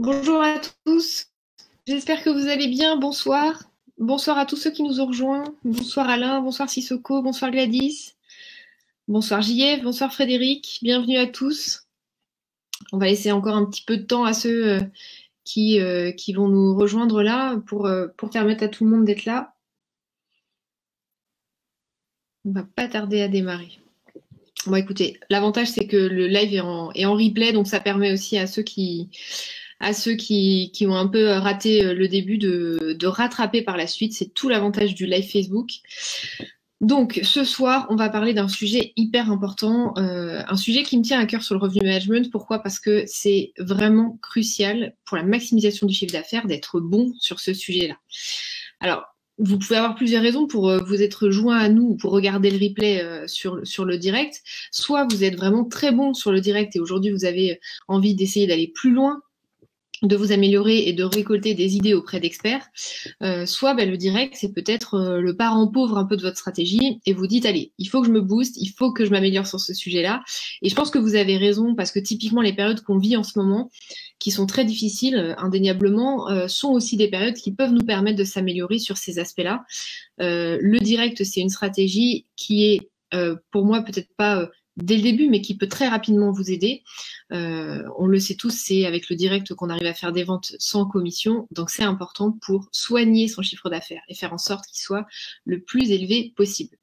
Bonjour à tous, j'espère que vous allez bien. Bonsoir. Bonsoir à tous ceux qui nous ont rejoints. Bonsoir Alain, bonsoir Sissoko, bonsoir Gladys, bonsoir JF, bonsoir Frédéric. Bienvenue à tous. On va laisser encore un petit peu de temps à ceux qui vont nous rejoindre là pour permettre à tout le monde d'être là. On va pas tarder à démarrer. Bon, écoutez, l'avantage c'est que le live est en replay, donc ça permet aussi à ceux qui ont un peu raté le début de rattraper par la suite. C'est tout l'avantage du live Facebook. Donc, ce soir, on va parler d'un sujet hyper important, un sujet qui me tient à cœur sur le revenu management. Pourquoi? Parce que c'est vraiment crucial pour la maximisation du chiffre d'affaires d'être bon sur ce sujet-là. Alors, vous pouvez avoir plusieurs raisons pour vous être joint à nous ou pour regarder le replay sur le direct. Soit vous êtes vraiment très bon sur le direct et aujourd'hui vous avez envie d'essayer d'aller plus loin, de vous améliorer et de récolter des idées auprès d'experts, soit le direct, c'est peut-être le parent pauvre un peu de votre stratégie et vous dites, allez, il faut que je me booste, il faut que je m'améliore sur ce sujet-là. Et je pense que vous avez raison parce que typiquement les périodes qu'on vit en ce moment, qui sont très difficiles, indéniablement, sont aussi des périodes qui peuvent nous permettre de s'améliorer sur ces aspects-là. Le direct, c'est une stratégie qui est, pour moi, peut-être pas dès le début, mais qui peut très rapidement vous aider. On le sait tous, c'est avec le direct qu'on arrive à faire des ventes sans commission. Donc, c'est important pour soigner son chiffre d'affaires et faire en sorte qu'il soit le plus élevé possible.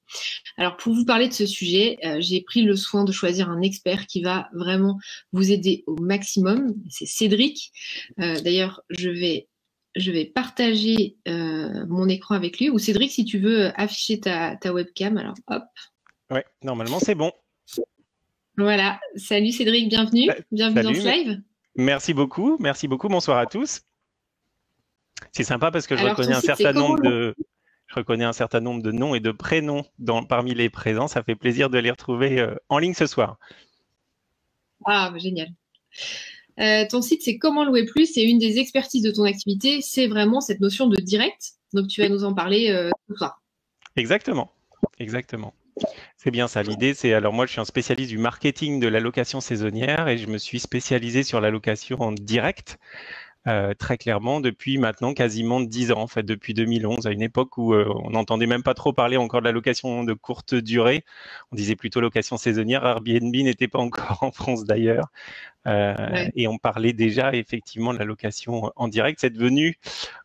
Alors, pour vous parler de ce sujet, j'ai pris le soin de choisir un expert qui va vraiment vous aider au maximum. C'est Cédric. D'ailleurs, je vais partager mon écran avec lui. Ou Cédric, si tu veux afficher ta webcam, alors hop. Ouais, normalement c'est bon. Voilà. Salut Cédric, bienvenue. Bienvenue dans Salut, ce live. merci beaucoup, bonsoir à tous. C'est sympa parce que je Alors, ton reconnais un site, c'est certain comment? nombre de noms et de prénoms parmi les présents. Ça fait plaisir de les retrouver en ligne ce soir. Ah, génial. Ton site, c'est comment louer plus et une des expertises de ton activité, c'est vraiment cette notion de direct. Donc, tu vas nous en parler ce soir. Exactement, exactement. C'est bien ça. L'idée, alors moi, je suis un spécialiste du marketing de la location saisonnière et je me suis spécialisé sur la location en direct. Très clairement depuis maintenant quasiment 10 ans, en fait, depuis 2011, à une époque où on n'entendait même pas trop parler encore de la location de courte durée. On disait plutôt location saisonnière. Airbnb n'était pas encore en France d'ailleurs. Ouais. Et on parlait déjà effectivement de la location en direct.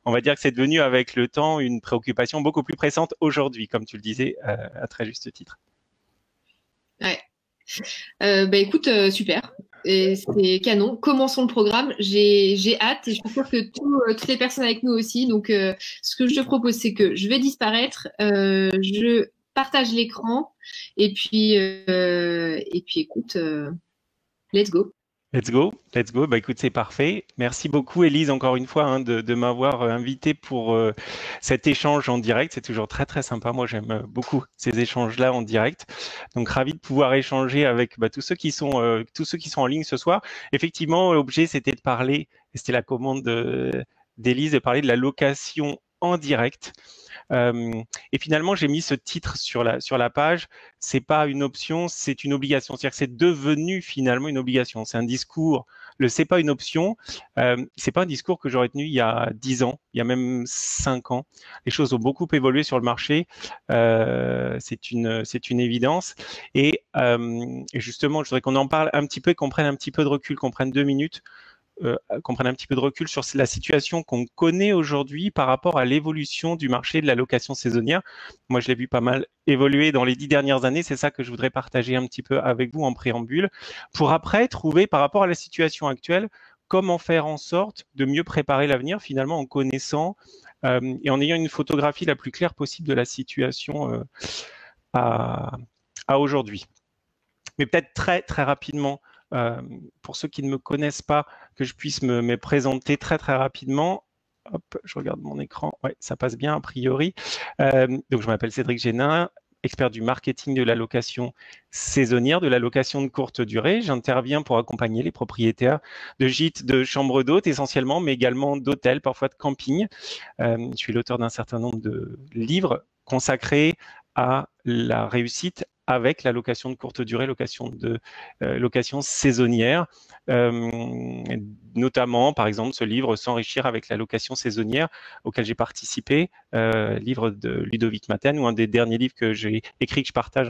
On va dire que c'est devenu avec le temps une préoccupation beaucoup plus pressante aujourd'hui, comme tu le disais à très juste titre. Ouais. Écoute, super. Et c'est canon. Commençons le programme. J'ai hâte et je suis sûre que toutes les personnes avec nous aussi. Donc, ce que je te propose, c'est que je vais disparaître. Je partage l'écran et puis écoute, let's go. Let's go, let's go. Bah écoute, c'est parfait. Merci beaucoup, Élise, encore une fois, de m'avoir invité pour cet échange en direct. C'est toujours très très sympa. Moi, j'aime beaucoup ces échanges-là en direct. Donc ravi de pouvoir échanger avec tous ceux qui sont en ligne ce soir. Effectivement, l'objet c'était de parler, et c'était la commande d'Élise, de parler de la location en direct. Et finalement, j'ai mis ce titre sur la page. C'est pas une option, c'est une obligation. C'est-à-dire que c'est devenu finalement une obligation. C'est un discours. C'est pas une option. C'est pas un discours que j'aurais tenu il y a 10 ans, il y a même 5 ans. Les choses ont beaucoup évolué sur le marché. C'est une évidence. Et justement, je voudrais qu'on en parle un petit peu, qu'on prenne un petit peu de recul, qu'on prenne 2 minutes. Qu'on prenne un petit peu de recul sur la situation qu'on connaît aujourd'hui par rapport à l'évolution du marché de la location saisonnière. Moi, je l'ai vu pas mal évoluer dans les 10 dernières années. C'est ça que je voudrais partager un petit peu avec vous en préambule, pour après trouver par rapport à la situation actuelle comment faire en sorte de mieux préparer l'avenir, finalement en connaissant et en ayant une photographie la plus claire possible de la situation à aujourd'hui. Mais peut-être très très rapidement, pour ceux qui ne me connaissent pas, que je puisse me présenter très très rapidement. Hop, je regarde mon écran. Ouais, ça passe bien a priori. Donc je m'appelle Cédric Génin, expert du marketing de la location saisonnière, de la location de courte durée. J'interviens pour accompagner les propriétaires de gîtes, de chambres d'hôtes essentiellement, mais également d'hôtels, parfois de camping. Je suis l'auteur d'un certain nombre de livres consacrés à la réussite avec la location de courte durée, location saisonnière, notamment, par exemple, ce livre S'enrichir avec la location saisonnière auquel j'ai participé, livre de Ludovic Maten, ou un des derniers livres que j'ai écrit, que je partage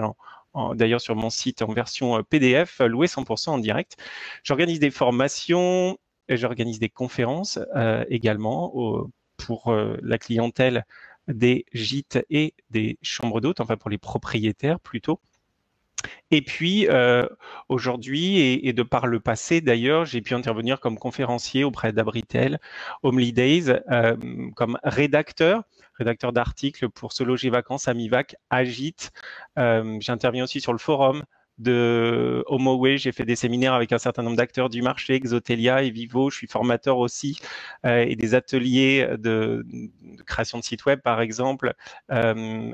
d'ailleurs sur mon site en version PDF, loué 100% en direct. J'organise des formations, j'organise des conférences également pour la clientèle des gîtes et des chambres d'hôtes, enfin pour les propriétaires plutôt. Et puis, aujourd'hui, et de par le passé d'ailleurs, j'ai pu intervenir comme conférencier auprès d'Abritel, Homely Days, comme rédacteur d'articles pour Se Loger Vacances, Amivac, Agite. J'interviens aussi sur le forum de HomeAway. J'ai fait des séminaires avec un certain nombre d'acteurs du marché, Exotelia et Vivo. Je suis formateur aussi et des ateliers de création de sites web, par exemple,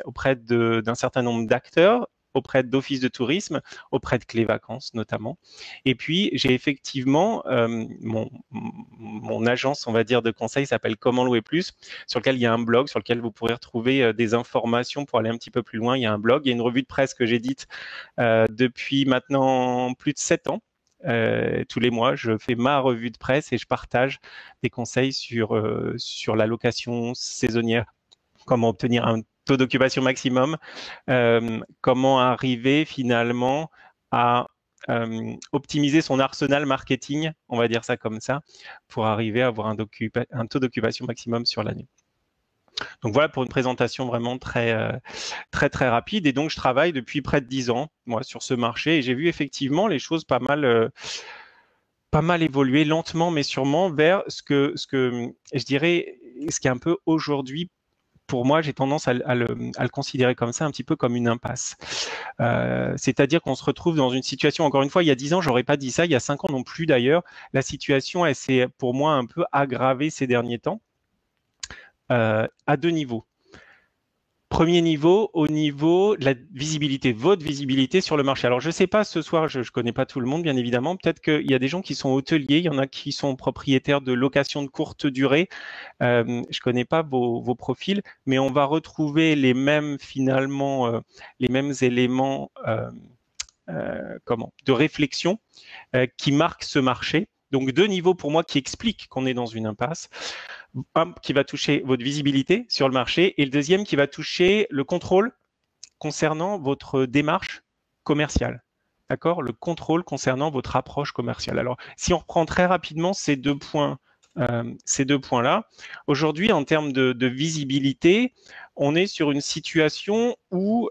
auprès d'un certain nombre d'acteurs, auprès d'offices de tourisme, auprès de Clés Vacances notamment. Et puis, j'ai effectivement mon agence, on va dire, de conseil s'appelle Comment louer plus, sur lequel il y a un blog, sur lequel vous pourrez retrouver des informations pour aller un petit peu plus loin. Il y a un blog, il y a une revue de presse que j'édite depuis maintenant plus de 7 ans. Tous les mois, je fais ma revue de presse et je partage des conseils sur la location saisonnière, comment obtenir un taux d'occupation maximum, comment arriver finalement à optimiser son arsenal marketing, on va dire ça comme ça, pour arriver à avoir un taux d'occupation maximum sur l'année. Donc voilà pour une présentation vraiment très rapide. Et donc je travaille depuis près de 10 ans moi sur ce marché et j'ai vu effectivement les choses pas mal évoluer lentement mais sûrement vers ce que je dirais ce qui est un peu aujourd'hui. Pour moi, j'ai tendance à le considérer comme ça, un petit peu comme une impasse. C'est-à-dire qu'on se retrouve dans une situation, encore une fois, il y a 10 ans, j'aurais pas dit ça, il y a 5 ans non plus d'ailleurs. La situation, elle s'est pour moi un peu aggravée ces derniers temps, à 2 niveaux. Premier niveau, au niveau de la visibilité, votre visibilité sur le marché. Alors, je ne sais pas, ce soir, je ne connais pas tout le monde, bien évidemment. Peut-être qu'il y a des gens qui sont hôteliers, il y en a qui sont propriétaires de locations de courte durée. Je ne connais pas vos profils, mais on va retrouver les mêmes, finalement, les mêmes éléments de réflexion qui marquent ce marché. Donc, 2 niveaux pour moi qui expliquent qu'on est dans une impasse. Un qui va toucher votre visibilité sur le marché et le deuxième qui va toucher le contrôle concernant votre démarche commerciale. D'accord ? Le contrôle concernant votre approche commerciale. Alors, si on reprend très rapidement ces deux points-là, aujourd'hui, en termes de visibilité, on est sur une situation où,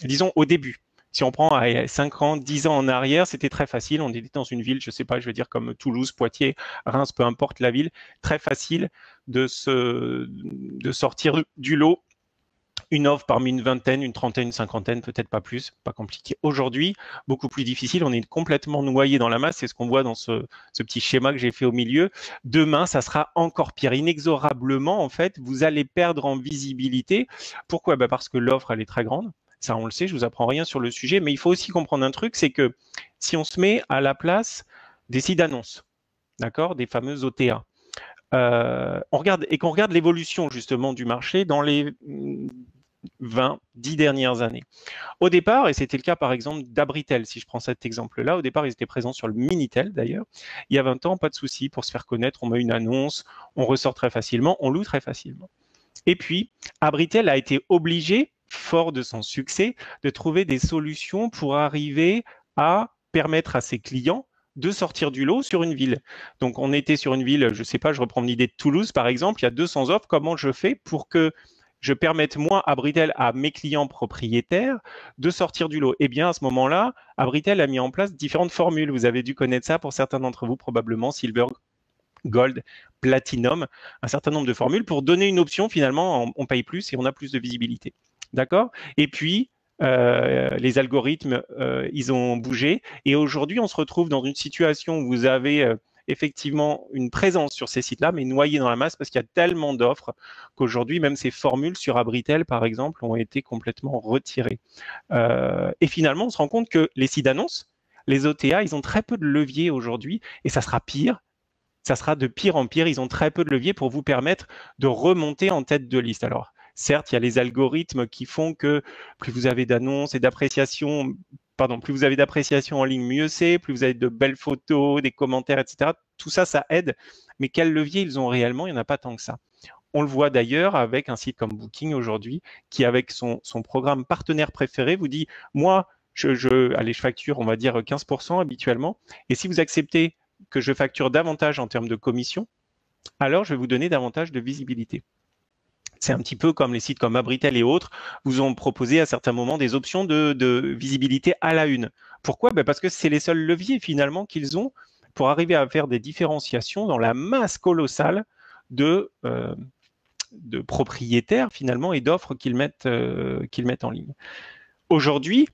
disons, au début, si on prend 5 ans, 10 ans en arrière, c'était très facile. On était dans une ville, je ne sais pas, je veux dire comme Toulouse, Poitiers, Reims, peu importe la ville, très facile de sortir du lot une offre parmi une vingtaine, une trentaine, une cinquantaine, peut-être pas plus, pas compliqué. Aujourd'hui, beaucoup plus difficile, on est complètement noyé dans la masse, c'est ce qu'on voit dans ce petit schéma que j'ai fait au milieu. Demain, ça sera encore pire. Inexorablement, en fait, vous allez perdre en visibilité. Pourquoi ? Parce que l'offre, elle est très grande. Ça, on le sait, je ne vous apprends rien sur le sujet, mais il faut aussi comprendre un truc, c'est que si on se met à la place des sites d'annonces, d'accord, des fameuses OTA, qu'on regarde l'évolution justement du marché dans les 10 dernières années. Au départ, et c'était le cas par exemple d'Abritel, si je prends cet exemple-là, au départ, ils étaient présents sur le Minitel d'ailleurs. Il y a 20 ans, pas de souci, pour se faire connaître, on met une annonce, on ressort très facilement, on loue très facilement. Et puis, Abritel a été obligé, fort de son succès, de trouver des solutions pour arriver à permettre à ses clients de sortir du lot sur une ville. Donc, on était sur une ville, je ne sais pas, je reprends l'idée de Toulouse, par exemple, il y a 200 offres, comment je fais pour que je permette, moi, Abritel, à mes clients propriétaires de sortir du lot? Eh bien, à ce moment-là, Abritel a mis en place différentes formules. Vous avez dû connaître ça pour certains d'entre vous, probablement, Silver, Gold, Platinum, un certain nombre de formules pour donner une option, finalement, on paye plus et on a plus de visibilité. D'accord ? Et puis, les algorithmes, ils ont bougé. Et aujourd'hui, on se retrouve dans une situation où vous avez effectivement une présence sur ces sites-là, mais noyé dans la masse parce qu'il y a tellement d'offres qu'aujourd'hui, même ces formules sur Abritel, par exemple, ont été complètement retirées. Et finalement, on se rend compte que les sites d'annonces, les OTA, ils ont très peu de levier aujourd'hui et ça sera pire. Ça sera de pire en pire. Ils ont très peu de levier pour vous permettre de remonter en tête de liste. Alors, Certes, il y a les algorithmes qui font que plus vous avez d'annonces et d'appréciations, plus vous avez d'appréciation en ligne, mieux c'est, plus vous avez de belles photos, des commentaires, etc. Tout ça, ça aide. Mais quel levier ils ont réellement? Il n'y en a pas tant que ça. On le voit d'ailleurs avec un site comme Booking aujourd'hui, qui avec son programme partenaire préféré vous dit, moi, allez, je facture, on va dire 15% habituellement, et si vous acceptez que je facture davantage en termes de commission, alors je vais vous donner davantage de visibilité. C'est un petit peu comme les sites comme Abritel et autres vous ont proposé à certains moments des options de visibilité à la une. Pourquoi? Parce que c'est les seuls leviers finalement qu'ils ont pour arriver à faire des différenciations dans la masse colossale de propriétaires finalement et d'offres qu'ils mettent en ligne. Aujourd'hui,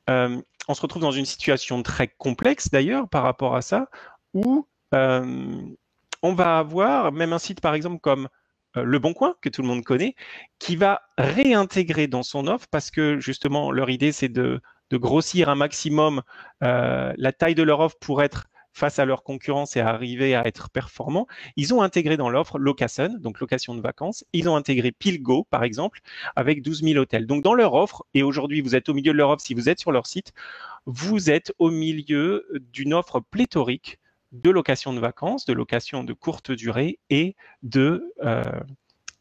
on se retrouve dans une situation très complexe d'ailleurs par rapport à ça, où on va avoir même un site par exemple comme Le Bon Coin, que tout le monde connaît, qui va réintégrer dans son offre, parce que justement leur idée c'est de grossir un maximum la taille de leur offre pour être face à leur concurrence et à arriver à être performants. Ils ont intégré dans l'offre Location, donc location de vacances. Ils ont intégré Pilgo, par exemple, avec 12 000 hôtels. Donc dans leur offre, et aujourd'hui vous êtes au milieu de leur offre si vous êtes sur leur site, vous êtes au milieu d'une offre pléthorique de location de vacances, de location de courte durée et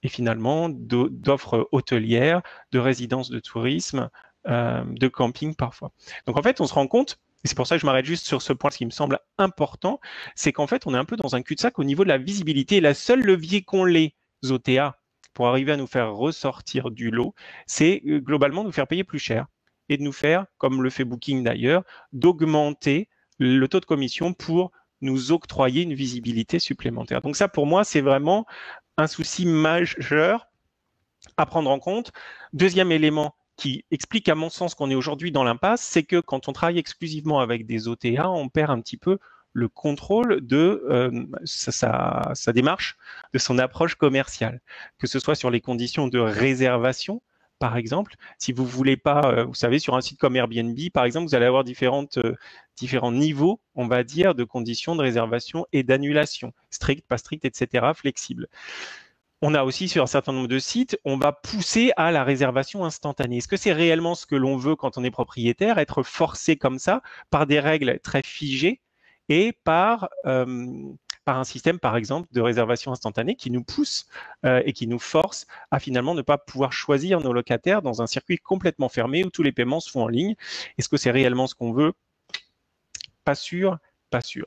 finalement d'offres hôtelières, de résidences de tourisme, de camping parfois. Donc en fait, on se rend compte, et c'est pour ça que je m'arrête juste sur ce point, ce qui me semble important, c'est qu'en fait, on est un peu dans un cul-de-sac au niveau de la visibilité. Et la seule levier qu'ont les OTA pour arriver à nous faire ressortir du lot, c'est globalement nous faire payer plus cher et de nous faire, comme le fait Booking d'ailleurs, d'augmenter le taux de commission pour nous octroyer une visibilité supplémentaire. Donc ça, pour moi, c'est vraiment un souci majeur à prendre en compte. Deuxième élément qui explique à mon sens qu'on est aujourd'hui dans l'impasse, c'est que quand on travaille exclusivement avec des OTA, on perd un petit peu le contrôle de sa démarche, de son approche commerciale, que ce soit sur les conditions de réservation, par exemple. Si vous voulez pas, vous savez, sur un site comme Airbnb, par exemple, vous allez avoir différents niveaux, on va dire, de conditions de réservation et d'annulation, strict, pas strict, etc., flexible. On a aussi sur un certain nombre de sites, on va pousser à la réservation instantanée. Est-ce que c'est réellement ce que l'on veut quand on est propriétaire, être forcé comme ça par des règles très figées et par un système, par exemple, de réservation instantanée qui nous pousse et qui nous force à finalement ne pas pouvoir choisir nos locataires dans un circuit complètement fermé où tous les paiements se font en ligne? Est-ce que c'est réellement ce qu'on veut? Pas sûr, pas sûr.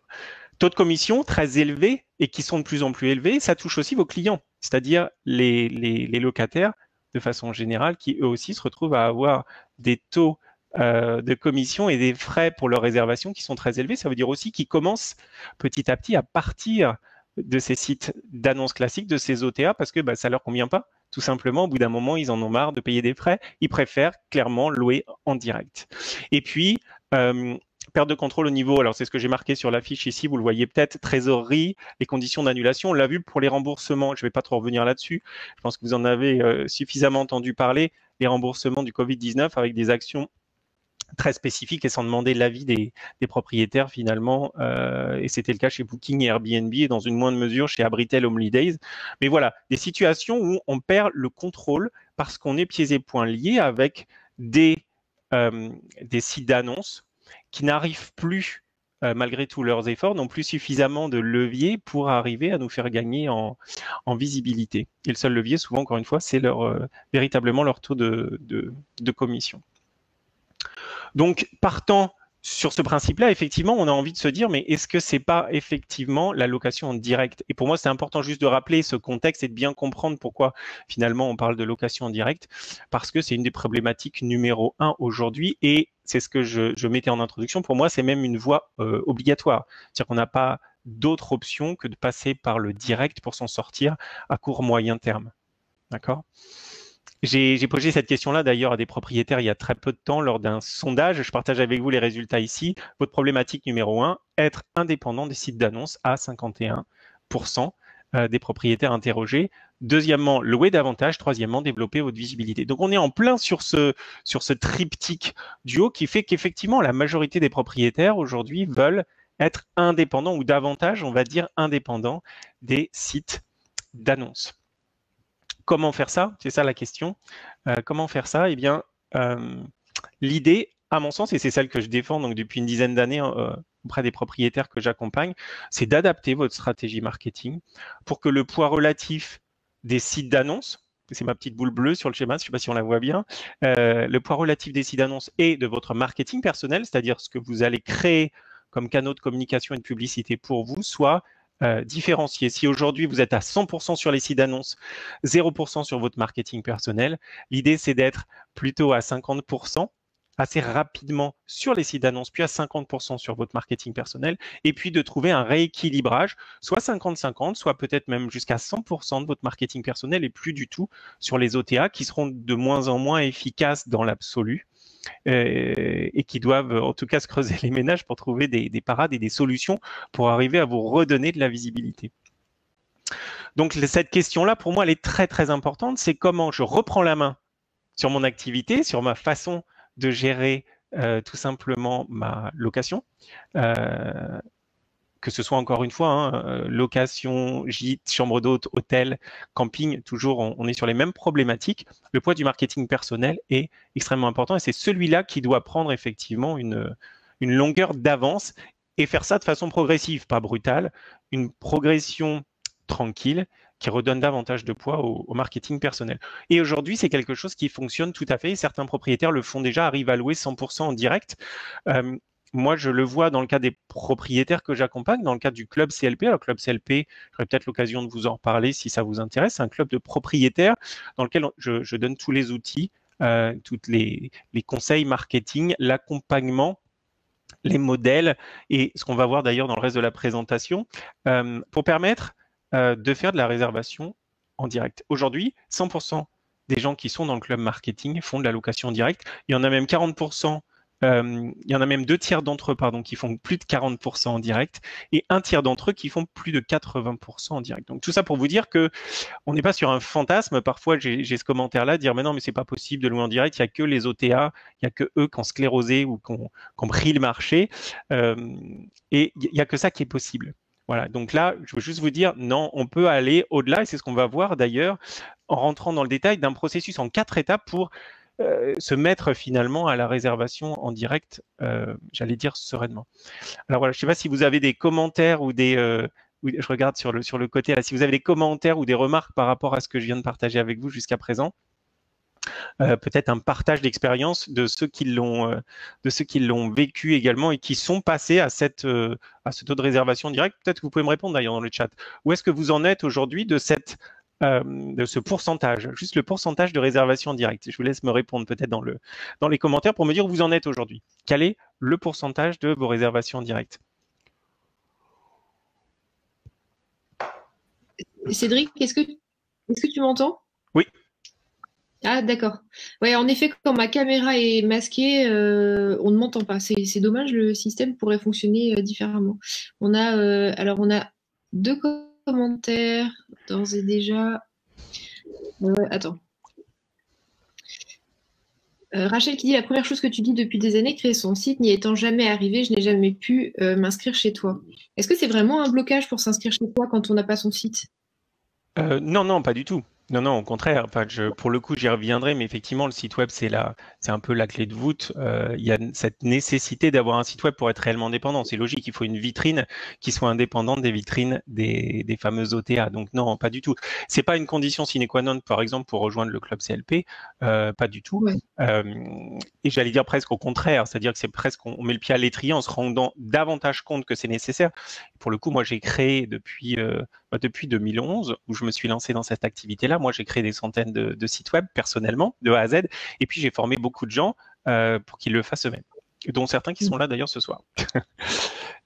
Taux de commission très élevés et qui sont de plus en plus élevés, ça touche aussi vos clients, c'est-à-dire les locataires de façon générale qui eux aussi se retrouvent à avoir des taux de commission et des frais pour leur réservation qui sont très élevés. Ça veut dire aussi qu'ils commencent petit à petit à partir de ces sites d'annonces classiques, de ces OTA, parce que ça ne leur convient pas. Tout simplement, au bout d'un moment, ils en ont marre de payer des frais. Ils préfèrent clairement louer en direct. Et puis, perte de contrôle au niveau, alors c'est ce que j'ai marqué sur l'affiche ici, vous le voyez peut-être, trésorerie, les conditions d'annulation. On l'a vu pour les remboursements, je ne vais pas trop revenir là-dessus. Je pense que vous en avez suffisamment entendu parler, les remboursements du Covid-19 avec des actions très spécifiques et sans demander l'avis des propriétaires finalement. Et c'était le cas chez Booking et Airbnb et dans une moindre mesure chez Abritel Holidays. Mais voilà, des situations où on perd le contrôle parce qu'on est pieds et poings liés avec des sites d'annonces qui n'arrivent plus, malgré tous leurs efforts, n'ont plus suffisamment de levier pour arriver à nous faire gagner en visibilité. Et le seul levier, souvent, encore une fois, c'est véritablement leur taux de commission. Donc, partant sur ce principe-là, effectivement, on a envie de se dire, mais est-ce que c'est pas effectivement la location en direct? Et pour moi, c'est important juste de rappeler ce contexte et de bien comprendre pourquoi finalement on parle de location en direct, parce que c'est une des problématiques numéro 1 aujourd'hui et c'est ce que je mettais en introduction. Pour moi, c'est même une voie obligatoire. C'est-à-dire qu'on n'a pas d'autre option que de passer par le direct pour s'en sortir à court moyen terme. D'accord ? J'ai posé cette question-là d'ailleurs à des propriétaires il y a très peu de temps lors d'un sondage. Je partage avec vous les résultats ici. Votre problématique numéro 1, être indépendant des sites d'annonces à 51% des propriétaires interrogés. Deuxièmement, louer davantage. Troisièmement, développer votre visibilité. Donc on est en plein sur ce triptyque du haut qui fait qu'effectivement la majorité des propriétaires aujourd'hui veulent être indépendants ou davantage, on va dire, indépendants des sites d'annonces. comment faire ça? C'est ça la question. Comment faire ça? Eh bien, l'idée, à mon sens, et c'est celle que je défends donc depuis une dizaine d'années auprès des propriétaires que j'accompagne, c'est d'adapter votre stratégie marketing pour que le poids relatif des sites d'annonces, c'est ma petite boule bleue sur le schéma, je ne sais pas si on la voit bien, le poids relatif des sites d'annonces et de votre marketing personnel, c'est-à-dire ce que vous allez créer comme canaux de communication et de publicité pour vous, soit différencié. Si aujourd'hui vous êtes à 100% sur les sites d'annonces, 0% sur votre marketing personnel, l'idée c'est d'être plutôt à 50% assez rapidement sur les sites d'annonces, puis à 50% sur votre marketing personnel, et puis de trouver un rééquilibrage, soit 50-50, soit peut-être même jusqu'à 100% de votre marketing personnel et plus du tout sur les OTA qui seront de moins en moins efficaces dans l'absolu et qui doivent en tout cas se creuser les ménages pour trouver des parades et des solutions pour arriver à vous redonner de la visibilité. Donc cette question-là, pour moi, elle est très très importante. C'est comment je reprends la main sur mon activité, sur ma façon de gérer tout simplement ma location, que ce soit encore une fois location, gîte, chambre d'hôte, hôtel, camping, toujours on est sur les mêmes problématiques. Le poids du marketing personnel est extrêmement important et c'est celui-là qui doit prendre effectivement une longueur d'avance et faire ça de façon progressive, pas brutale, une progression tranquille qui redonne davantage de poids au marketing personnel. Et aujourd'hui, c'est quelque chose qui fonctionne tout à fait. Certains propriétaires le font déjà, arrivent à louer 100% en direct. Moi, je le vois dans le cas des propriétaires que j'accompagne, dans le cadre du club CLP. Alors, club CLP, j'aurai peut-être l'occasion de vous en reparler si ça vous intéresse. C'est un club de propriétaires dans lequel je donne tous les outils, tous les conseils marketing, l'accompagnement, les modèles et ce qu'on va voir d'ailleurs dans le reste de la présentation pour permettre de faire de la réservation en direct. Aujourd'hui, 100% des gens qui sont dans le club marketing font de la location en direct. Il y en a même 40%, il y en a même 2 tiers d'entre eux qui font plus de 40% en direct et 1 tiers d'entre eux qui font plus de 80% en direct. Donc tout ça pour vous dire que on n'est pas sur un fantasme. Parfois, j'ai ce commentaire-là, dire mais non, mais c'est pas possible de louer en direct. Il n'y a que les OTA, il n'y a que eux qui ont sclérosé ou qui ont pris le marché. Et il n'y a que ça qui est possible. Voilà. Donc là, je veux juste vous dire, non, on peut aller au-delà. Et c'est ce qu'on va voir d'ailleurs en rentrant dans le détail d'un processus en 4 étapes pour se mettre finalement à la réservation en direct, j'allais dire sereinement. Alors voilà, je ne sais pas si vous avez des commentaires ou des... je regarde sur le côté là. Si vous avez des commentaires ou des remarques par rapport à ce que je viens de partager avec vous jusqu'à présent, peut-être un partage d'expérience de ceux qui l'ont vécu également et qui sont passés à ce taux de réservation directe. Peut-être que vous pouvez me répondre d'ailleurs dans le chat. Où est-ce que vous en êtes aujourd'hui de ce pourcentage, juste le pourcentage de réservation directe? Je vous laisse me répondre peut-être dans les commentaires pour me dire où vous en êtes aujourd'hui. Quel est le pourcentage de vos réservations directes? Cédric, est-ce que tu m'entends? Oui. Ah, d'accord. Ouais, en effet, quand ma caméra est masquée, on ne m'entend pas. C'est dommage, le système pourrait fonctionner différemment. On a 2 commentaires d'ores et déjà. Attends. Rachel qui dit la première chose que tu dis depuis des années, créer son site, n'y étant jamais arrivé, je n'ai jamais pu m'inscrire chez toi. Est-ce que c'est vraiment un blocage pour s'inscrire chez toi quand on n'a pas son site? Non, pas du tout. Non, au contraire. Enfin, pour le coup, j'y reviendrai, mais effectivement, le site web, c'est un peu la clé de voûte. Il y a cette nécessité d'avoir un site web pour être réellement indépendant. C'est logique, il faut une vitrine qui soit indépendante des vitrines des fameuses OTA. Donc non, pas du tout. C'est pas une condition sine qua non, par exemple, pour rejoindre le club CLP. Pas du tout. Ouais. Et j'allais dire presque au contraire, c'est-à-dire que c'est presque, on met le pied à l'étrier en se rendant davantage compte que c'est nécessaire. Pour le coup, moi, j'ai créé depuis 2011, où je me suis lancé dans cette activité-là. Moi, j'ai créé des centaines de sites web personnellement, de A à Z, et puis j'ai formé beaucoup de gens pour qu'ils le fassent eux-mêmes, dont certains qui sont là d'ailleurs ce soir.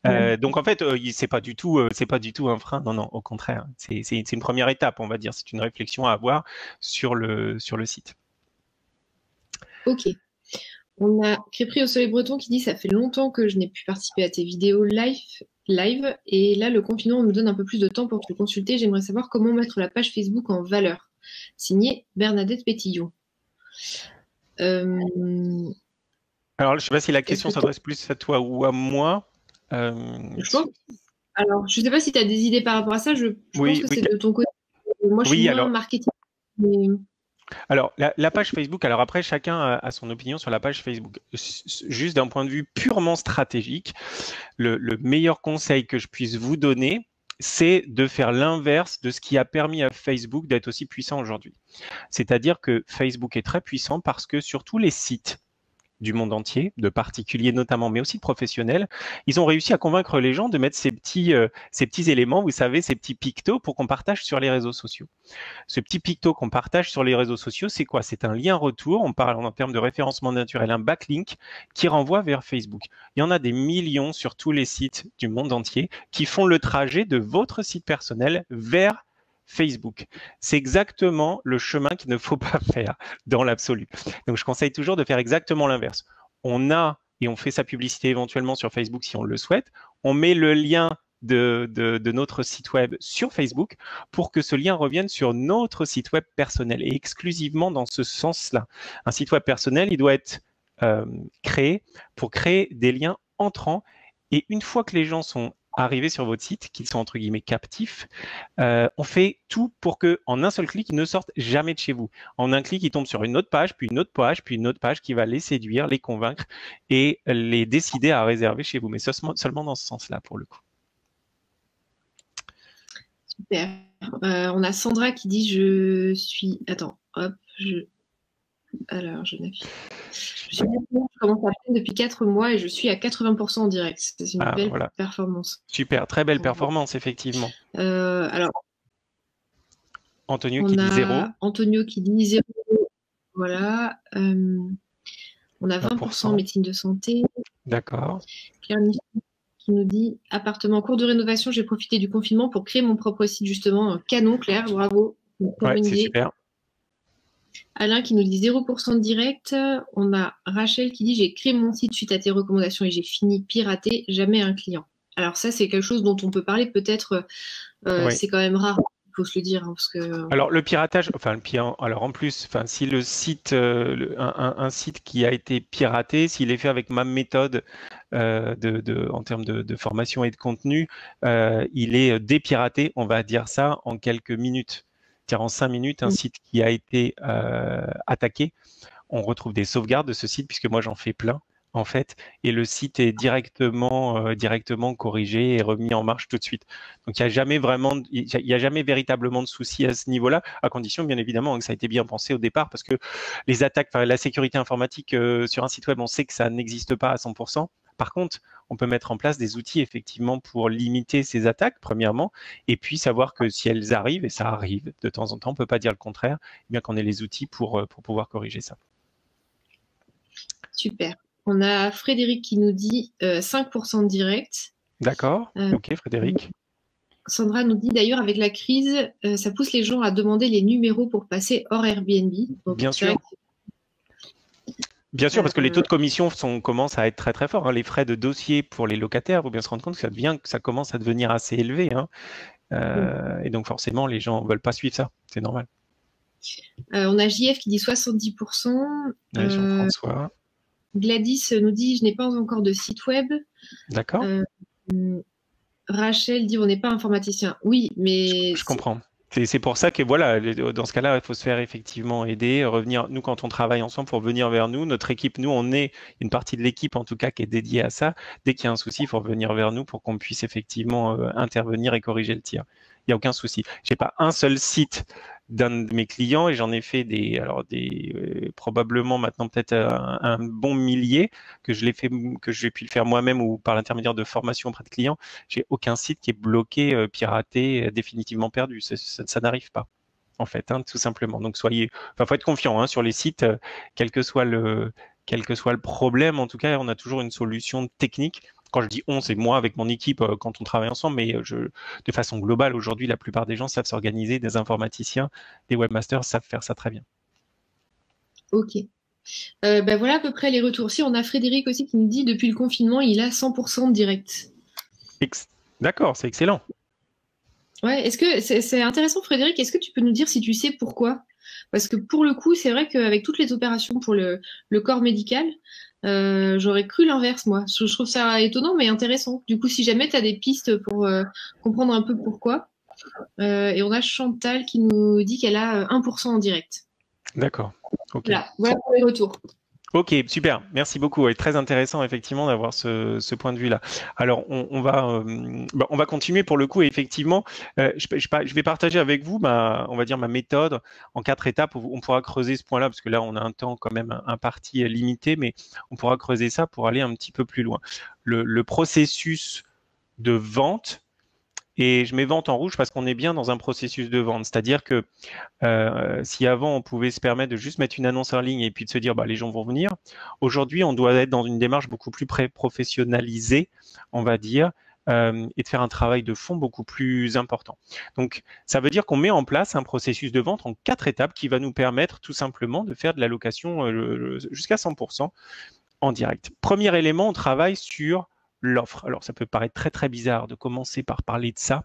Donc en fait, c'est pas du tout un frein. Non, au contraire, c'est une première étape, on va dire. C'est une réflexion à avoir sur le site. Ok. On a Crépris au Soleil Breton qui dit ça fait longtemps que je n'ai pu participer à tes vidéos live et là le confinement me donne un peu plus de temps pour te consulter. J'aimerais savoir comment mettre la page Facebook en valeur. Signé Bernadette Pétillon. Alors je ne sais pas si la question s'adresse plus à toi ou à moi. Je pense. Alors je ne sais pas si tu as des idées par rapport à ça. Je pense que c'est de ton côté. Moi je suis moins marketing. Mais Alors, la page Facebook, alors après, chacun a son opinion sur la page Facebook. Juste d'un point de vue purement stratégique, le meilleur conseil que je puisse vous donner, c'est de faire l'inverse de ce qui a permis à Facebook d'être aussi puissant aujourd'hui. C'est-à-dire que Facebook est très puissant parce que sur tous les sites du monde entier, de particuliers notamment, mais aussi de professionnels, ils ont réussi à convaincre les gens de mettre ces petits éléments, vous savez, ces petits pictos pour qu'on partage sur les réseaux sociaux. Ce petit picto qu'on partage sur les réseaux sociaux, c'est quoi? C'est un lien retour, on parle en termes de référencement naturel, un backlink qui renvoie vers Facebook. Il y en a des millions sur tous les sites du monde entier qui font le trajet de votre site personnel vers Facebook. C'est exactement le chemin qu'il ne faut pas faire dans l'absolu. Donc, je conseille toujours de faire exactement l'inverse. On a et on fait sa publicité éventuellement sur Facebook si on le souhaite. On met le lien de notre site web sur Facebook pour que ce lien revienne sur notre site web personnel et exclusivement dans ce sens-là. Un site web personnel, il doit être créé pour créer des liens entrants et une fois que les gens sont arrivés sur votre site, qu'ils sont entre guillemets captifs, on fait tout pour que en un seul clic, ils ne sortent jamais de chez vous. En un clic, ils tombent sur une autre page, puis une autre page, puis une autre page qui va les séduire, les convaincre et les décider à réserver chez vous. Mais seulement dans ce sens-là pour le coup. super. On a Sandra qui dit je suis. Attends, hop, alors je n'affiche. Je commence à peine depuis 4 mois et je suis à 80% en direct. C'est une belle performance. Super, très belle performance, effectivement. Alors, Antonio qui dit 0. Antonio qui dit 0. Voilà. On a 20% en médecine de santé. D'accord. Claire qui nous dit appartement en cours de rénovation, j'ai profité du confinement pour créer mon propre site, justement. Canon, Claire, bravo. Ouais, c'est super. Alain qui nous dit 0% de direct. On a Rachel qui dit j'ai créé mon site suite à tes recommandations et j'ai fini piraté, jamais un client. Alors ça, c'est quelque chose dont on peut parler peut-être. C'est quand même rare. Il faut se le dire. Hein, parce que... Alors le piratage, alors en plus, si le site, un site qui a été piraté, s'il est fait avec ma méthode en termes de formation et de contenu, il est dépiraté, on va dire ça, en quelques minutes. C'est-à-dire en 5 minutes, un site qui a été attaqué, on retrouve des sauvegardes de ce site, puisque moi j'en fais plein. En fait, et le site est directement corrigé et remis en marche tout de suite. Donc il n'y a jamais véritablement de souci à ce niveau-là, à condition bien évidemment que ça a été bien pensé au départ, parce que les attaques, la sécurité informatique sur un site web, on sait que ça n'existe pas à 100%. Par contre, on peut mettre en place des outils effectivement pour limiter ces attaques, premièrement, et puis savoir que si elles arrivent, et ça arrive de temps en temps, on ne peut pas dire le contraire, bien qu'on ait les outils pour pouvoir corriger ça. Super. On a Frédéric qui nous dit 5% de direct. D'accord. Ok, Frédéric. Sandra nous dit d'ailleurs, avec la crise, ça pousse les gens à demander les numéros pour passer hors Airbnb. Donc, bien sûr. Bien sûr, parce que les taux de commission commencent à être très très forts. Hein. Les frais de dossier pour les locataires, il faut bien se rendre compte que ça commence à devenir assez élevé. Hein. Et donc forcément, les gens ne veulent pas suivre ça. C'est normal. On a JF qui dit 70%. Jean-François. Gladys nous dit je n'ai pas encore de site web. D'accord. Rachel dit on n'est pas informaticien. Oui, mais je comprends. C'est pour ça que voilà, dans ce cas-là, il faut se faire effectivement aider, revenir. Nous, quand on travaille ensemble, pour venir vers nous. Notre équipe, nous, on est une partie de l'équipe en tout cas qui est dédiée à ça. Dès qu'il y a un souci, il faut revenir vers nous pour qu'on puisse effectivement intervenir et corriger le tir. Il n'y a aucun souci. J'ai pas un seul site d'un de mes clients et j'en ai fait probablement maintenant peut-être un bon millier que j'ai pu le faire moi-même ou par l'intermédiaire de formation auprès de clients. J'ai aucun site qui est bloqué, piraté, définitivement perdu. Ça n'arrive pas, en fait, hein, tout simplement. Donc faut être confiant sur les sites, quel que soit le problème. En tout cas, on a toujours une solution technique. Quand je dis on, c'est moi avec mon équipe quand on travaille ensemble, mais de façon globale, aujourd'hui, la plupart des gens savent s'organiser, des informaticiens, des webmasters savent faire ça très bien. Ok. Voilà à peu près les retours. Si, on a Frédéric aussi qui nous dit depuis le confinement, il a 100% de direct. D'accord, c'est excellent. Ouais, est-ce que c'est intéressant, Frédéric? Est-ce que tu peux nous dire si tu sais pourquoi? Parce que pour le coup, c'est vrai qu'avec toutes les opérations pour le corps médical, j'aurais cru l'inverse, moi. Je trouve ça étonnant, mais intéressant. Du coup, si jamais tu as des pistes pour comprendre un peu pourquoi. Et on a Chantal qui nous dit qu'elle a 1% en direct. D'accord. Ok. Voilà pour les retours. Ok, super. Merci beaucoup. Ouais, très intéressant effectivement d'avoir ce point de vue-là. Alors, on va continuer pour le coup. Et effectivement, je vais partager avec vous on va dire ma méthode en 4 étapes. Où on pourra creuser ce point-là parce que là, on a un temps quand même imparti limité, mais on pourra creuser ça pour aller un petit peu plus loin. Le processus de vente. Et je mets vente en rouge parce qu'on est bien dans un processus de vente. C'est-à-dire que si avant on pouvait se permettre de juste mettre une annonce en ligne et puis de se dire les gens vont venir, aujourd'hui on doit être dans une démarche beaucoup plus professionnalisée, on va dire, et de faire un travail de fond beaucoup plus important. Donc ça veut dire qu'on met en place un processus de vente en 4 étapes qui va nous permettre tout simplement de faire de la location jusqu'à 100% en direct. Premier élément, on travaille sur l'offre. Alors ça peut paraître très très bizarre de commencer par parler de ça,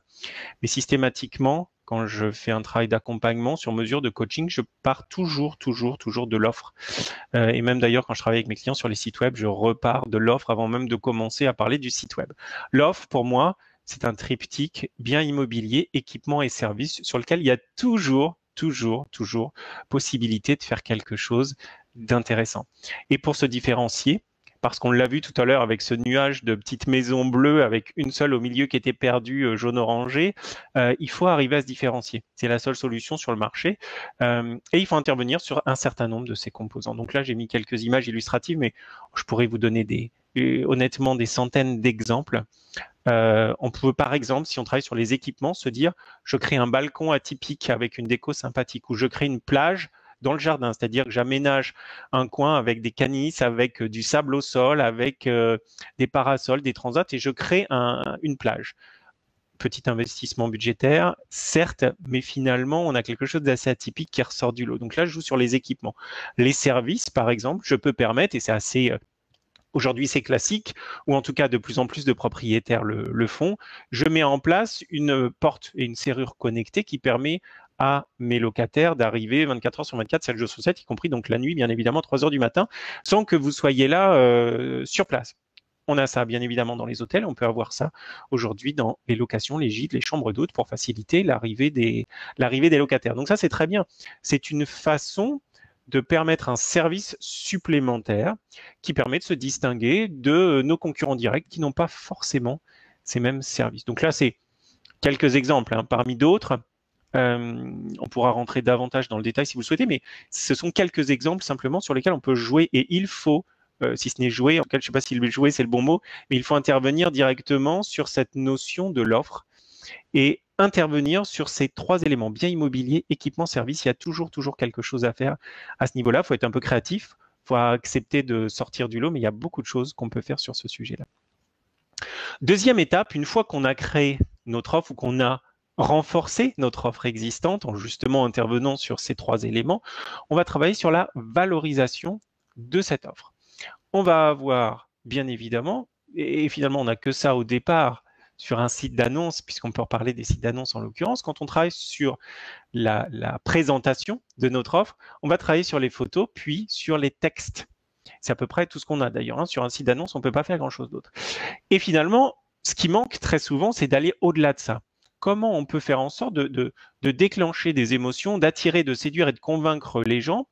mais systématiquement, quand je fais un travail d'accompagnement sur mesure de coaching, je pars toujours de l'offre. Et même d'ailleurs, quand je travaille avec mes clients sur les sites web, je repars de l'offre avant même de commencer à parler du site web. L'offre, pour moi, c'est un triptyque bien immobilier, équipement et services sur lequel il y a toujours possibilité de faire quelque chose d'intéressant. Et pour se différencier, parce qu'on l'a vu tout à l'heure avec ce nuage de petites maisons bleues avec une seule au milieu qui était perdue jaune-orangé, il faut arriver à se différencier. C'est la seule solution sur le marché. Et il faut intervenir sur un certain nombre de ces composants. Donc là, j'ai mis quelques images illustratives, mais je pourrais vous donner honnêtement des centaines d'exemples. On peut par exemple, si on travaille sur les équipements, se dire je crée un balcon atypique avec une déco sympathique ou je crée une plage dans le jardin, c'est-à-dire que j'aménage un coin avec des canisses, avec du sable au sol, avec des parasols, des transats et je crée une plage. Petit investissement budgétaire, certes, mais finalement, on a quelque chose d'assez atypique qui ressort du lot. Donc là, je joue sur les équipements. Les services, par exemple, je peux permettre, et c'est assez... Aujourd'hui, c'est classique, ou en tout cas de plus en plus de propriétaires le font. Je mets en place une porte et une serrure connectée qui permet à mes locataires d'arriver 24 heures sur 24, 7 jours sur 7, y compris donc la nuit, bien évidemment, 3 heures du matin, sans que vous soyez là sur place. On a ça, bien évidemment, dans les hôtels. On peut avoir ça aujourd'hui dans les locations, les gîtes, les chambres d'hôtes pour faciliter l'arrivée des locataires. Donc ça, c'est très bien. C'est une façon de permettre un service supplémentaire qui permet de se distinguer de nos concurrents directs qui n'ont pas forcément ces mêmes services. Donc là, c'est quelques exemples parmi d'autres. On pourra rentrer davantage dans le détail si vous le souhaitez, mais ce sont quelques exemples simplement sur lesquels on peut jouer et il faut, si ce n'est jouer, en tout cas, je ne sais pas si le jouer c'est le bon mot, mais il faut intervenir directement sur cette notion de l'offre et intervenir sur ces 3 éléments, bien immobilier, équipement, service. Il y a toujours quelque chose à faire à ce niveau-là. Il faut être un peu créatif, il faut accepter de sortir du lot, mais il y a beaucoup de choses qu'on peut faire sur ce sujet-là. Deuxième étape, une fois qu'on a créé notre offre ou qu'on a renforcé notre offre existante en justement intervenant sur ces 3 éléments, on va travailler sur la valorisation de cette offre. On va avoir, bien évidemment, et finalement on n'a que ça au départ, sur un site d'annonce, puisqu'on peut reparler des sites d'annonce en l'occurrence, quand on travaille sur la présentation de notre offre, on va travailler sur les photos, puis sur les textes. C'est à peu près tout ce qu'on a d'ailleurs. Sur un site d'annonce, on ne peut pas faire grand-chose d'autre. Et finalement, ce qui manque très souvent, c'est d'aller au-delà de ça. Comment on peut faire en sorte de déclencher des émotions, d'attirer, de séduire et de convaincre les gens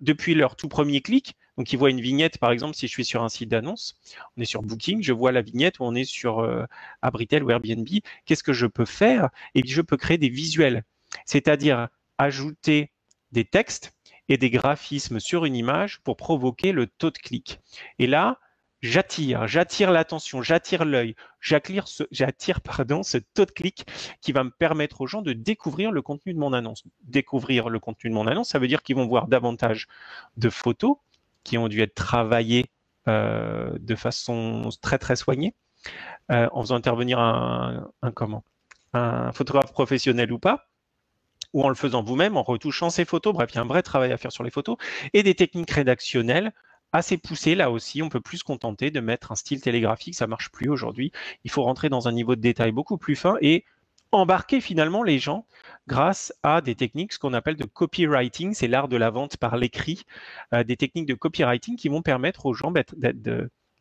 depuis leur tout premier clic. Donc, ils voient une vignette, par exemple, si je suis sur un site d'annonce, on est sur Booking, je vois la vignette où on est sur Abritel ou Airbnb. Qu'est-ce que je peux faire? Et je peux créer des visuels, c'est-à-dire ajouter des textes et des graphismes sur une image pour provoquer le taux de clic. Et là, j'attire l'attention, j'attire l'œil, j'attire ce taux de clic qui va me permettre aux gens de découvrir le contenu de mon annonce. Découvrir le contenu de mon annonce, ça veut dire qu'ils vont voir davantage de photos qui ont dû être travaillées de façon très soignée, en faisant intervenir un photographe professionnel ou pas, ou en le faisant vous-même, en retouchant ces photos. Bref, il y a un vrai travail à faire sur les photos et des techniques rédactionnelles assez poussées. Là aussi, on peut plus se contenter de mettre un style télégraphique, ça marche plus aujourd'hui. Il faut rentrer dans un niveau de détail beaucoup plus fin et embarquer finalement les gens grâce à des techniques, ce qu'on appelle de copywriting, c'est l'art de la vente par l'écrit, des techniques de copywriting qui vont permettre aux gens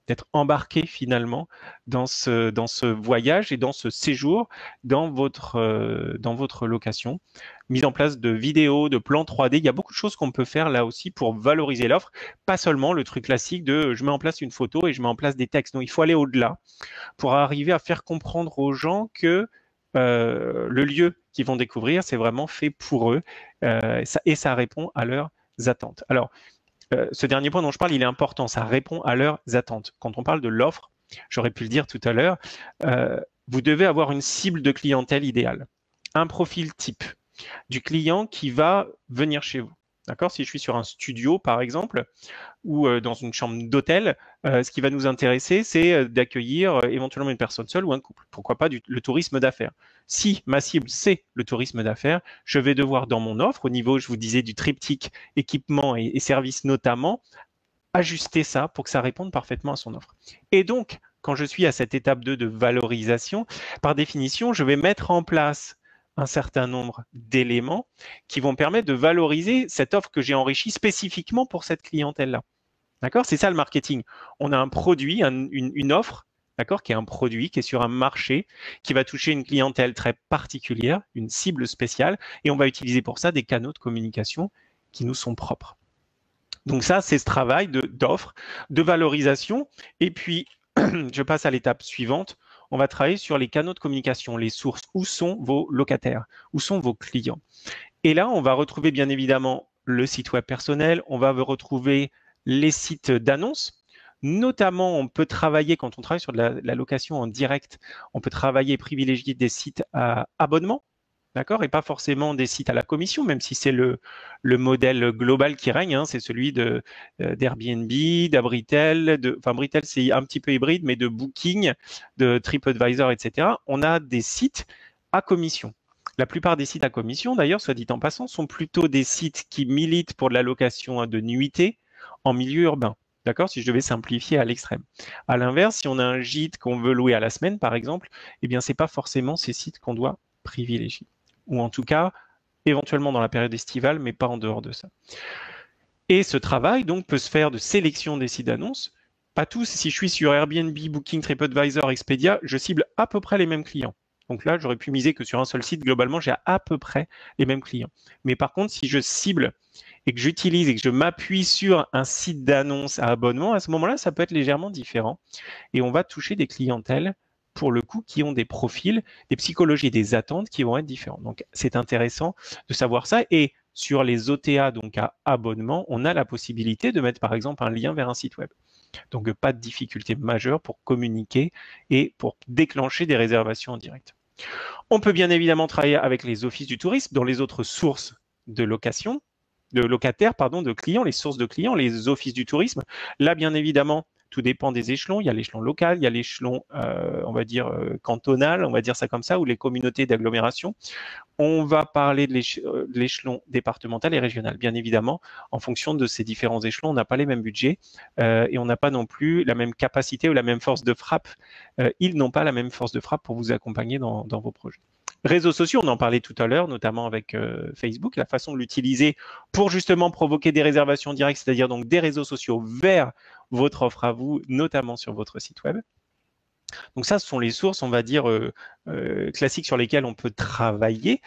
d'être embarqué finalement dans ce voyage et dans ce séjour dans votre location. Mise en place de vidéos, de plans 3D. Il y a beaucoup de choses qu'on peut faire là aussi pour valoriser l'offre. Pas seulement le truc classique de je mets en place une photo et je mets en place des textes. Non, il faut aller au-delà pour arriver à faire comprendre aux gens que le lieu qu'ils vont découvrir, c'est vraiment fait pour eux et ça répond à leurs attentes. Alors, ce dernier point dont je parle, il est important. Ça répond à leurs attentes. Quand on parle de l'offre, j'aurais pu le dire tout à l'heure, vous devez avoir une cible de clientèle idéale, un profil type du client qui va venir chez vous. D'accord ? Si je suis sur un studio, par exemple, ou dans une chambre d'hôtel, ce qui va nous intéresser, c'est d'accueillir éventuellement une personne seule ou un couple. Pourquoi pas le tourisme d'affaires. Si ma cible, c'est le tourisme d'affaires, je vais devoir, dans mon offre, au niveau, je vous disais, du triptyque équipement et services notamment, ajuster ça pour que ça réponde parfaitement à son offre. Et donc, quand je suis à cette étape 2 de valorisation, par définition, je vais mettre en place un certain nombre d'éléments qui vont permettre de valoriser cette offre que j'ai enrichie spécifiquement pour cette clientèle-là. D'accord ? C'est ça le marketing. On a un produit, une offre, d'accord, qui est un produit, qui est sur un marché, qui va toucher une clientèle très particulière, une cible spéciale, et on va utiliser pour ça des canaux de communication qui nous sont propres. Donc ça, c'est ce travail d'offre, de valorisation. Et puis, je passe à l'étape suivante. On va travailler sur les canaux de communication, les sources. Où sont vos locataires? Où sont vos clients? Et là, on va retrouver bien évidemment le site web personnel. On va retrouver les sites d'annonces. Notamment, on peut travailler, quand on travaille sur de la location en direct, on peut travailler et privilégier des sites à abonnement. D'accord, et pas forcément des sites à la commission, même si c'est le modèle global qui règne, hein, c'est celui d'Airbnb, d'Abritel, enfin Britel c'est un petit peu hybride, mais de Booking, de TripAdvisor, etc. On a des sites à commission. La plupart des sites à commission, d'ailleurs, soit dit en passant, sont plutôt des sites qui militent pour de la location de nuitée en milieu urbain. D'accord, si je devais simplifier à l'extrême. À l'inverse, si on a un gîte qu'on veut louer à la semaine, par exemple, eh bien, c'est pas forcément ces sites qu'on doit privilégier. Ou en tout cas, éventuellement dans la période estivale, mais pas en dehors de ça. Et ce travail, donc, peut se faire de sélection des sites d'annonces. Pas tous, si je suis sur Airbnb, Booking, TripAdvisor, Expedia, je cible à peu près les mêmes clients. Donc là, j'aurais pu miser que sur un seul site, globalement, j'ai à peu près les mêmes clients. Mais par contre, si je cible et que j'utilise et que je m'appuie sur un site d'annonce à abonnement, à ce moment-là, ça peut être légèrement différent. Et on va toucher des clientèles pour le coup, qui ont des profils, des psychologies et des attentes qui vont être différentes. Donc, c'est intéressant de savoir ça. Et sur les OTA, donc à abonnement, on a la possibilité de mettre, par exemple, un lien vers un site web. Donc, pas de difficulté majeure pour communiquer et pour déclencher des réservations en direct. On peut bien évidemment travailler avec les offices du tourisme dans les autres sources de location, de locataires, pardon, de clients, les sources de clients, les offices du tourisme. Là, bien évidemment, tout dépend des échelons. Il y a l'échelon local, il y a l'échelon, on va dire, cantonal, on va dire ça comme ça, ou les communautés d'agglomération. On va parler de l'échelon départemental et régional. Bien évidemment, en fonction de ces différents échelons, on n'a pas les mêmes budgets et on n'a pas non plus la même capacité ou la même force de frappe. Ils n'ont pas la même force de frappe pour vous accompagner dans vos projets. Réseaux sociaux, on en parlait tout à l'heure, notamment avec Facebook, la façon de l'utiliser pour justement provoquer des réservations directes, c'est-à-dire donc des réseaux sociaux vers votre offre à vous, notamment sur votre site web. Donc ça, ce sont les sources, on va dire, classiques sur lesquelles on peut travailler.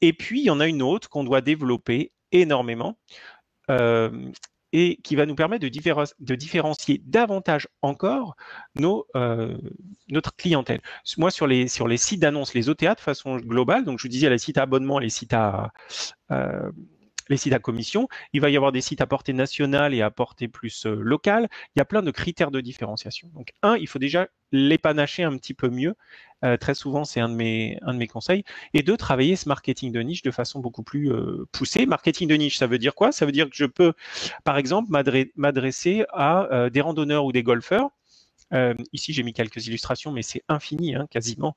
Et puis, il y en a une autre qu'on doit développer énormément et qui va nous permettre de différencier davantage encore notre clientèle. Moi, sur les sites d'annonces, les OTA de façon globale, donc je vous disais les sites à abonnement, les sites à commission, il va y avoir des sites à portée nationale et à portée plus locale. Il y a plein de critères de différenciation. Donc, il faut déjà les panacher un petit peu mieux. Très souvent, c'est un de mes conseils. Et deux, travailler ce marketing de niche de façon beaucoup plus poussée. Marketing de niche, ça veut dire quoi? Ça veut dire que je peux, par exemple, m'adresser à des randonneurs ou des golfeurs. Ici, j'ai mis quelques illustrations, mais c'est infini, hein, quasiment.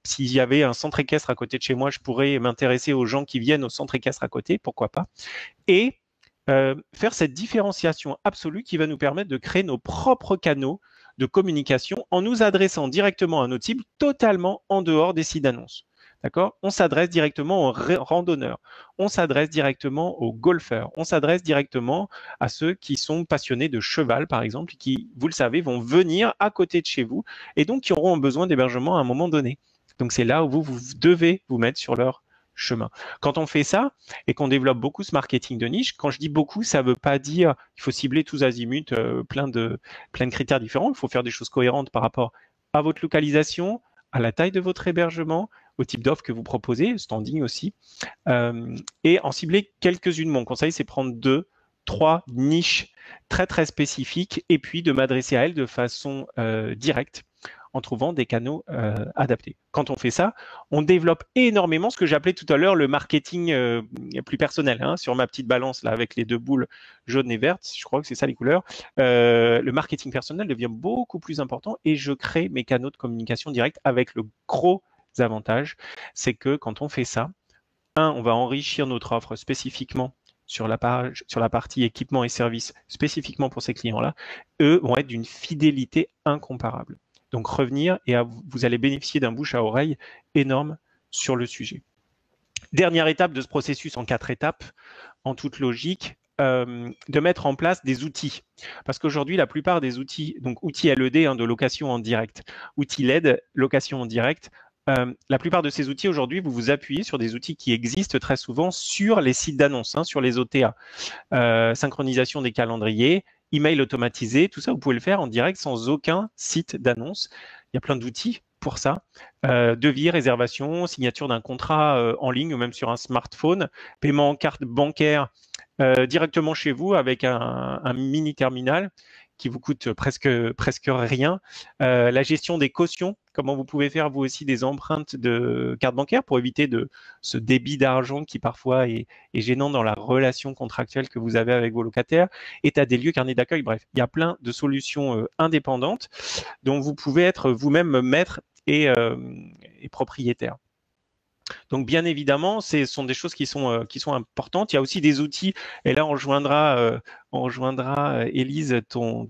S'il y avait un centre équestre à côté de chez moi, je pourrais m'intéresser aux gens qui viennent au centre équestre à côté, pourquoi pas. Et faire cette différenciation absolue qui va nous permettre de créer nos propres canaux de communication en nous adressant directement à notre cible totalement en dehors des sites d'annonces. d'accord? On s'adresse directement aux randonneurs, on s'adresse directement aux golfeurs, on s'adresse directement à ceux qui sont passionnés de cheval, par exemple, qui, vous le savez, vont venir à côté de chez vous et donc qui auront besoin d'hébergement à un moment donné. Donc, c'est là où vous devez vous mettre sur leur chemin. Quand on fait ça et qu'on développe beaucoup ce marketing de niche, quand je dis beaucoup, ça ne veut pas dire qu'il faut cibler tous azimuts plein de critères différents. Il faut faire des choses cohérentes par rapport à votre localisation, à la taille de votre hébergement, au type d'offre que vous proposez, standing aussi, et en cibler quelques-unes. Mon conseil, c'est prendre 2, 3 niches très très spécifiques et puis de m'adresser à elles de façon directe en trouvant des canaux adaptés. Quand on fait ça, on développe énormément ce que j'appelais tout à l'heure le marketing plus personnel. Hein, sur ma petite balance là avec les 2 boules jaunes et vertes, je crois que c'est ça les couleurs. Le marketing personnel devient beaucoup plus important et je crée mes canaux de communication directe avec le gros avantage, c'est que quand on fait ça, on va enrichir notre offre spécifiquement sur la partie équipement et services spécifiquement pour ces clients-là. Eux vont être d'une fidélité incomparable. Donc revenir et vous allez bénéficier d'un bouche à oreille énorme sur le sujet. Dernière étape de ce processus en 4 étapes, en toute logique, de mettre en place des outils. Parce qu'aujourd'hui, la plupart des outils, donc outils LED de location en direct, outils LED, location en direct, la plupart de ces outils aujourd'hui, vous vous appuyez sur des outils qui existent très souvent sur les sites d'annonces, sur les OTA. Synchronisation des calendriers, email automatisé, tout ça, vous pouvez le faire en direct sans aucun site d'annonce. Il y a plein d'outils pour ça. Devis, réservation, signature d'un contrat en ligne ou même sur un smartphone, paiement en carte bancaire directement chez vous avec un mini terminal qui vous coûte presque rien. La gestion des cautions, comment vous pouvez faire vous aussi des empreintes de carte bancaire pour éviter ce débit d'argent qui parfois est gênant dans la relation contractuelle que vous avez avec vos locataires. État des lieux, carnet d'accueil, bref, il y a plein de solutions indépendantes dont vous pouvez être vous-même maître et propriétaire. Donc, bien évidemment, ce sont des choses qui sont importantes. Il y a aussi des outils, et là, on rejoindra Élise, ton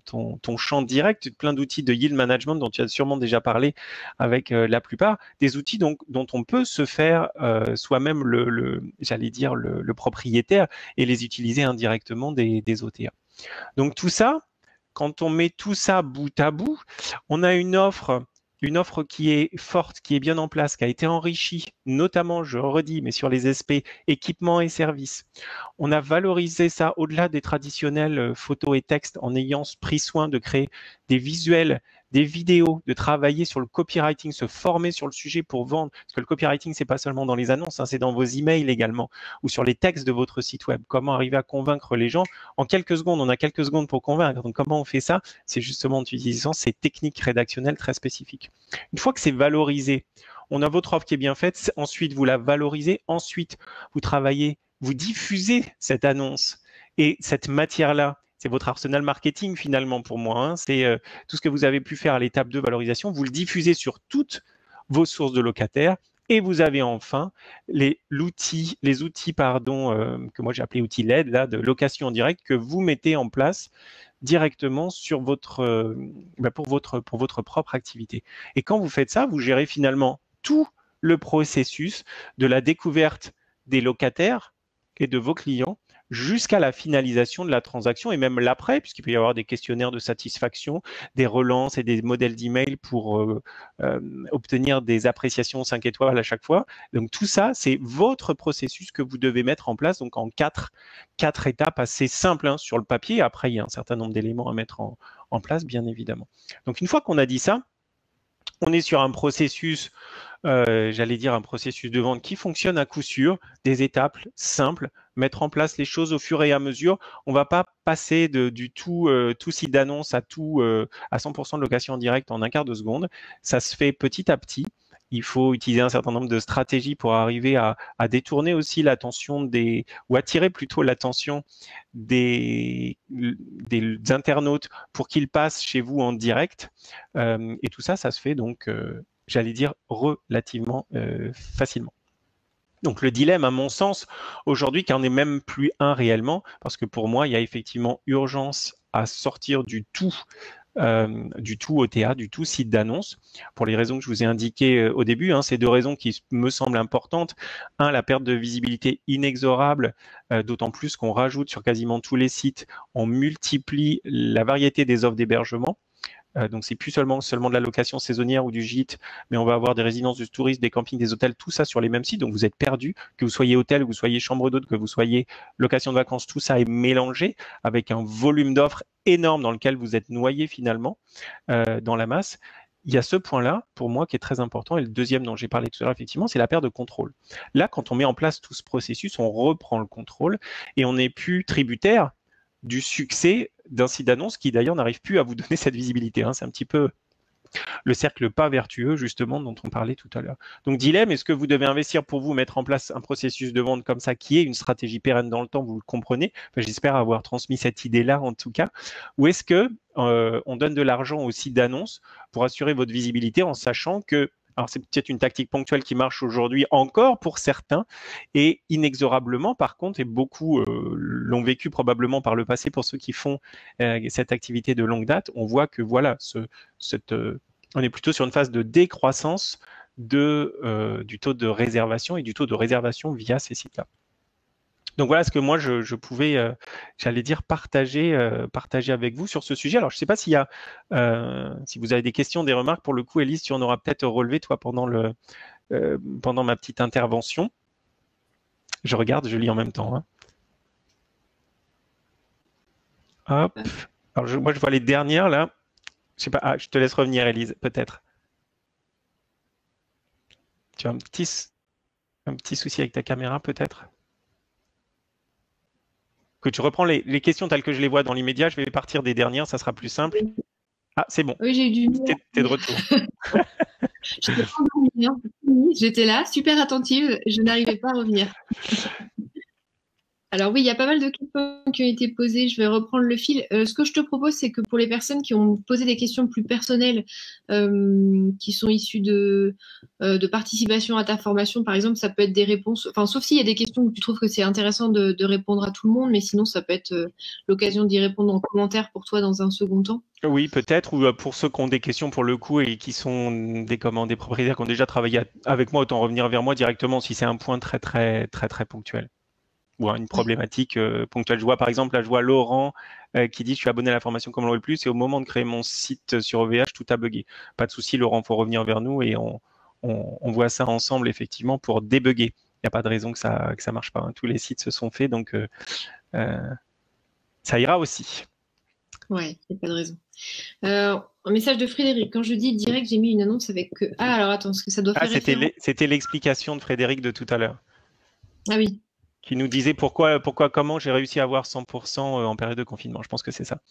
champ direct, plein d'outils de yield management dont tu as sûrement déjà parlé avec la plupart, des outils dont on peut se faire soi-même j'allais dire, le propriétaire et les utiliser indirectement des OTA. Donc, tout ça, quand on met tout ça bout à bout, on a une offre qui est forte, qui est bien en place, qui a été enrichie, notamment, je redis, mais sur les aspects équipements et services. On a valorisé ça au-delà des traditionnels photos et textes en ayant pris soin de créer des visuels, des vidéos, de travailler sur le copywriting, se former sur le sujet pour vendre. Parce que le copywriting, c'est pas seulement dans les annonces, c'est dans vos emails également ou sur les textes de votre site web. Comment arriver à convaincre les gens en quelques secondes. On a quelques secondes pour convaincre. Donc, comment on fait ça? C'est justement en utilisant ces techniques rédactionnelles très spécifiques. Une fois que c'est valorisé, on a votre offre qui est bien faite. Ensuite, vous la valorisez. Ensuite, vous travaillez, vous diffusez cette annonce et cette matière-là. C'est votre arsenal marketing finalement pour moi. C'est tout ce que vous avez pu faire à l'étape de valorisation. Vous le diffusez sur toutes vos sources de locataires. Et vous avez enfin les outils que moi j'ai appelé outils LED là, de location en direct que vous mettez en place directement sur pour votre propre activité. Et quand vous faites ça, vous gérez finalement tout le processus de la découverte des locataires et de vos clients jusqu'à la finalisation de la transaction et même l'après, puisqu'il peut y avoir des questionnaires de satisfaction, des relances et des modèles d'email pour obtenir des appréciations 5 étoiles à chaque fois. Donc tout ça, c'est votre processus que vous devez mettre en place, donc en quatre étapes assez simples sur le papier. Après, il y a un certain nombre d'éléments à mettre en place, bien évidemment. Donc une fois qu'on a dit ça, on est sur un processus, j'allais dire un processus de vente qui fonctionne à coup sûr, des étapes simples, mettre en place les choses au fur et à mesure. On ne va pas passer du tout site d'annonce à 100% de location en direct en un quart de seconde. Ça se fait petit à petit. Il faut utiliser un certain nombre de stratégies pour arriver à détourner aussi l'attention ou attirer plutôt l'attention des internautes pour qu'ils passent chez vous en direct. Et tout ça, ça se fait donc, j'allais dire, relativement facilement. Donc le dilemme, à mon sens, aujourd'hui, qui n'en est même plus un réellement, parce que pour moi, il y a effectivement urgence à sortir du tout du tout OTA, du tout site d'annonce, pour les raisons que je vous ai indiquées au début. Ces deux raisons qui me semblent importantes. Un, la perte de visibilité inexorable, d'autant plus qu'on rajoute sur quasiment tous les sites, on multiplie la variété des offres d'hébergement. Donc, c'est plus seulement de la location saisonnière ou du gîte, mais on va avoir des résidences de tourisme, des campings, des hôtels, tout ça sur les mêmes sites. Donc, vous êtes perdu, que vous soyez hôtel, que vous soyez chambre d'hôte, que vous soyez location de vacances, tout ça est mélangé avec un volume d'offres énorme dans lequel vous êtes noyé finalement dans la masse. Il y a ce point-là, pour moi, qui est très important. Et le deuxième dont j'ai parlé tout à l'heure, effectivement, c'est la perte de contrôle. Là, quand on met en place tout ce processus, on reprend le contrôle et on n'est plus tributaire du succès d'un site d'annonce qui d'ailleurs n'arrive plus à vous donner cette visibilité. C'est un petit peu le cercle pas vertueux justement dont on parlait tout à l'heure. Donc dilemme, est-ce que vous devez investir pour vous mettre en place un processus de vente comme ça qui est une stratégie pérenne dans le temps, vous le comprenez, j'espère avoir transmis cette idée-là en tout cas, ou est-ce que on donne de l'argent aux sites d'annonce pour assurer votre visibilité en sachant que alors c'est peut-être une tactique ponctuelle qui marche aujourd'hui encore pour certains et inexorablement par contre, et beaucoup l'ont vécu probablement par le passé pour ceux qui font cette activité de longue date, on voit que voilà, on est plutôt sur une phase de décroissance du taux de réservation et du taux de réservation via ces sites-là. Donc voilà ce que moi je pouvais, j'allais dire, partager avec vous sur ce sujet. Alors je ne sais pas s'il y a, si vous avez des questions, des remarques. Pour le coup, Élise, tu en auras peut-être relevé toi pendant ma petite intervention. Je regarde, je lis en même temps. Hop. Alors moi je vois les dernières là. Je sais pas. Je te laisse revenir, Élise, peut-être. Tu as un petit souci avec ta caméra, peut-être? Que tu reprends les questions telles que je les vois dans l'immédiat. Je vais partir des dernières, ça sera plus simple. Ah, c'est bon. Oui, j'ai eu du T'es de retour. J'étais là, super attentive, je n'arrivais pas à revenir. Alors oui, il y a pas mal de questions qui ont été posées. Je vais reprendre le fil. Ce que je te propose, c'est que pour les personnes qui ont posé des questions plus personnelles, qui sont issues de participation à ta formation, par exemple, ça peut être des réponses. Enfin, sauf s'il y a des questions où tu trouves que c'est intéressant de répondre à tout le monde, mais sinon, ça peut être l'occasion d'y répondre en commentaire pour toi dans un second temps. Oui, peut-être, ou pour ceux qui ont des questions pour le coup et qui sont des propriétaires qui ont déjà travaillé avec moi, autant revenir vers moi directement si c'est un point très, très, très, très ponctuel. Ou une problématique ponctuelle. Je vois par exemple, là, je vois Laurent qui dit « Je suis abonné à la formation Comment louer le plus et au moment de créer mon site sur OVH, tout a bugué. » Pas de souci, Laurent, il faut revenir vers nous et on voit ça ensemble effectivement pour débugger. Il n'y a pas de raison que ça marche pas. Tous les sites se sont faits, donc ça ira aussi. Ouais, il n'y a pas de raison. Un message de Frédéric. Quand je dis direct, j'ai mis une annonce avec que... Ah, alors attends, parce que ça doit faire référence. C'était l'explication de Frédéric de tout à l'heure. Ah oui. Qui nous disait comment j'ai réussi à avoir 100% en période de confinement. Je pense que c'est ça.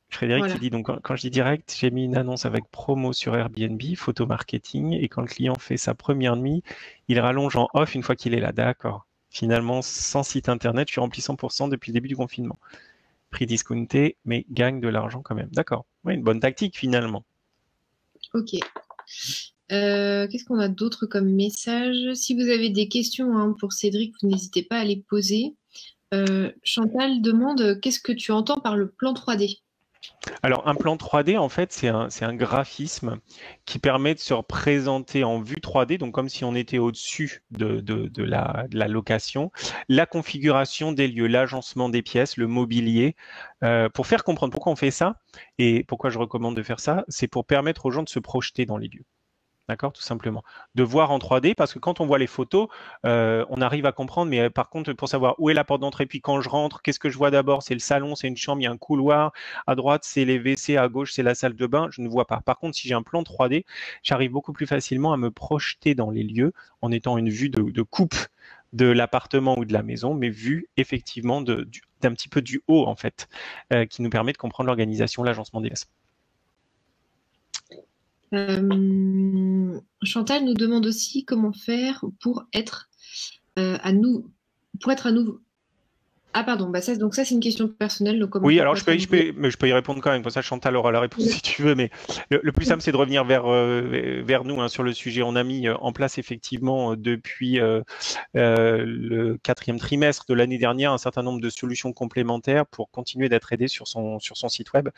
Frédéric qui dit donc quand je dis direct, j'ai mis une annonce avec promo sur Airbnb, photo marketing, et quand le client fait sa première nuit, il rallonge en off une fois qu'il est là. D'accord. Finalement, sans site internet, je suis rempli 100% depuis le début du confinement. Prix discounté, mais gagne de l'argent quand même. D'accord. Oui, une bonne tactique finalement. Ok. Qu'est-ce qu'on a d'autre comme message? Si vous avez des questions pour Cédric, vous n'hésitez pas à les poser. Chantal demande qu'est-ce que tu entends par le plan 3D? Alors, un plan 3D, en fait, c'est un graphisme qui permet de se représenter en vue 3D, donc comme si on était au-dessus de la location, la configuration des lieux, l'agencement des pièces, le mobilier. Pour faire comprendre pourquoi on fait ça et pourquoi je recommande de faire ça, c'est pour permettre aux gens de se projeter dans les lieux. D'accord, tout simplement. De voir en 3D, parce que quand on voit les photos, on arrive à comprendre, mais par contre, pour savoir où est la porte d'entrée, puis quand je rentre, qu'est-ce que je vois d'abord? C'est le salon, c'est une chambre, il y a un couloir, à droite, c'est les WC, à gauche, c'est la salle de bain, je ne vois pas. Par contre, si j'ai un plan 3D, j'arrive beaucoup plus facilement à me projeter dans les lieux en étant une vue de coupe de l'appartement ou de la maison, mais vue effectivement d'un petit peu du haut, en fait, qui nous permet de comprendre l'organisation, l'agencement des pièces. Chantal nous demande aussi comment faire pour être à nouveau. Ah pardon, bah ça, donc ça c'est une question personnelle, donc comme on Oui, peut alors pas trop mais je peux y répondre quand même, pour ça Chantal aura la réponse si tu veux, mais le plus simple c'est de revenir vers nous hein, sur le sujet. On a mis en place effectivement depuis le 4e trimestre de l'année dernière un certain nombre de solutions complémentaires pour continuer d'être aidé sur son site web.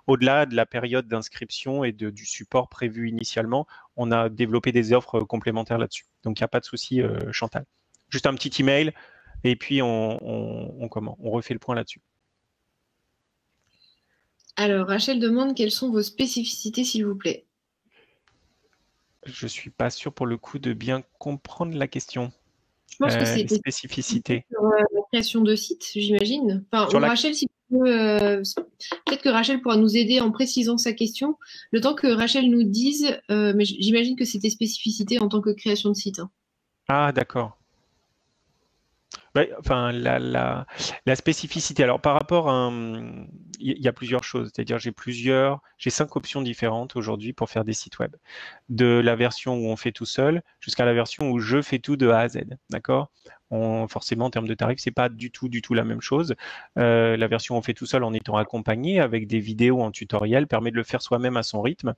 Au-delà de la période d'inscription et du support prévu initialement, on a développé des offres complémentaires là-dessus. Donc il n'y a pas de souci, Chantal. Juste un petit email et puis on refait le point là-dessus. Alors, Rachel demande quelles sont vos spécificités, s'il vous plaît. Je ne suis pas sûr pour le coup de bien comprendre la question. Je pense que c'est Les spécificités. sur la création de sites, j'imagine. Enfin, Sur ou la... Rachel, si tu peux, peut-être que Rachel pourra nous aider en précisant sa question. Le temps que Rachel nous dise, mais j'imagine que c'était spécificité en tant que création de site. Hein. Ah, d'accord. Ouais, enfin, la spécificité. Alors, par rapport à il y a plusieurs choses. C'est-à-dire, j'ai 5 options différentes aujourd'hui pour faire des sites web. De la version où on fait tout seul jusqu'à la version où je fais tout de A à Z. D'accord? Forcément, en termes de tarifs, c'est pas du tout la même chose. La version où on fait tout seul en étant accompagné avec des vidéos en tutoriel permet de le faire soi-même à son rythme.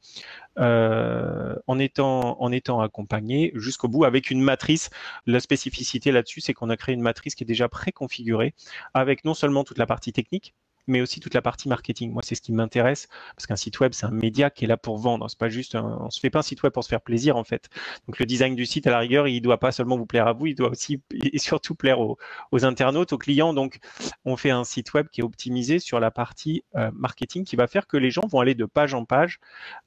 En étant accompagné jusqu'au bout avec une matrice. La spécificité là-dessus, c'est qu'on a créé une matrice qui est déjà préconfigurée avec non seulement toute la partie technique, mais aussi toute la partie marketing. Moi, c'est ce qui m'intéresse parce qu'un site web, c'est un média qui est là pour vendre. C'est pas juste, on se fait pas un site web pour se faire plaisir en fait. Donc le design du site, à la rigueur, il doit pas seulement vous plaire à vous, il doit aussi et surtout plaire aux internautes, aux clients. Donc on fait un site web qui est optimisé sur la partie marketing, qui va faire que les gens vont aller de page en page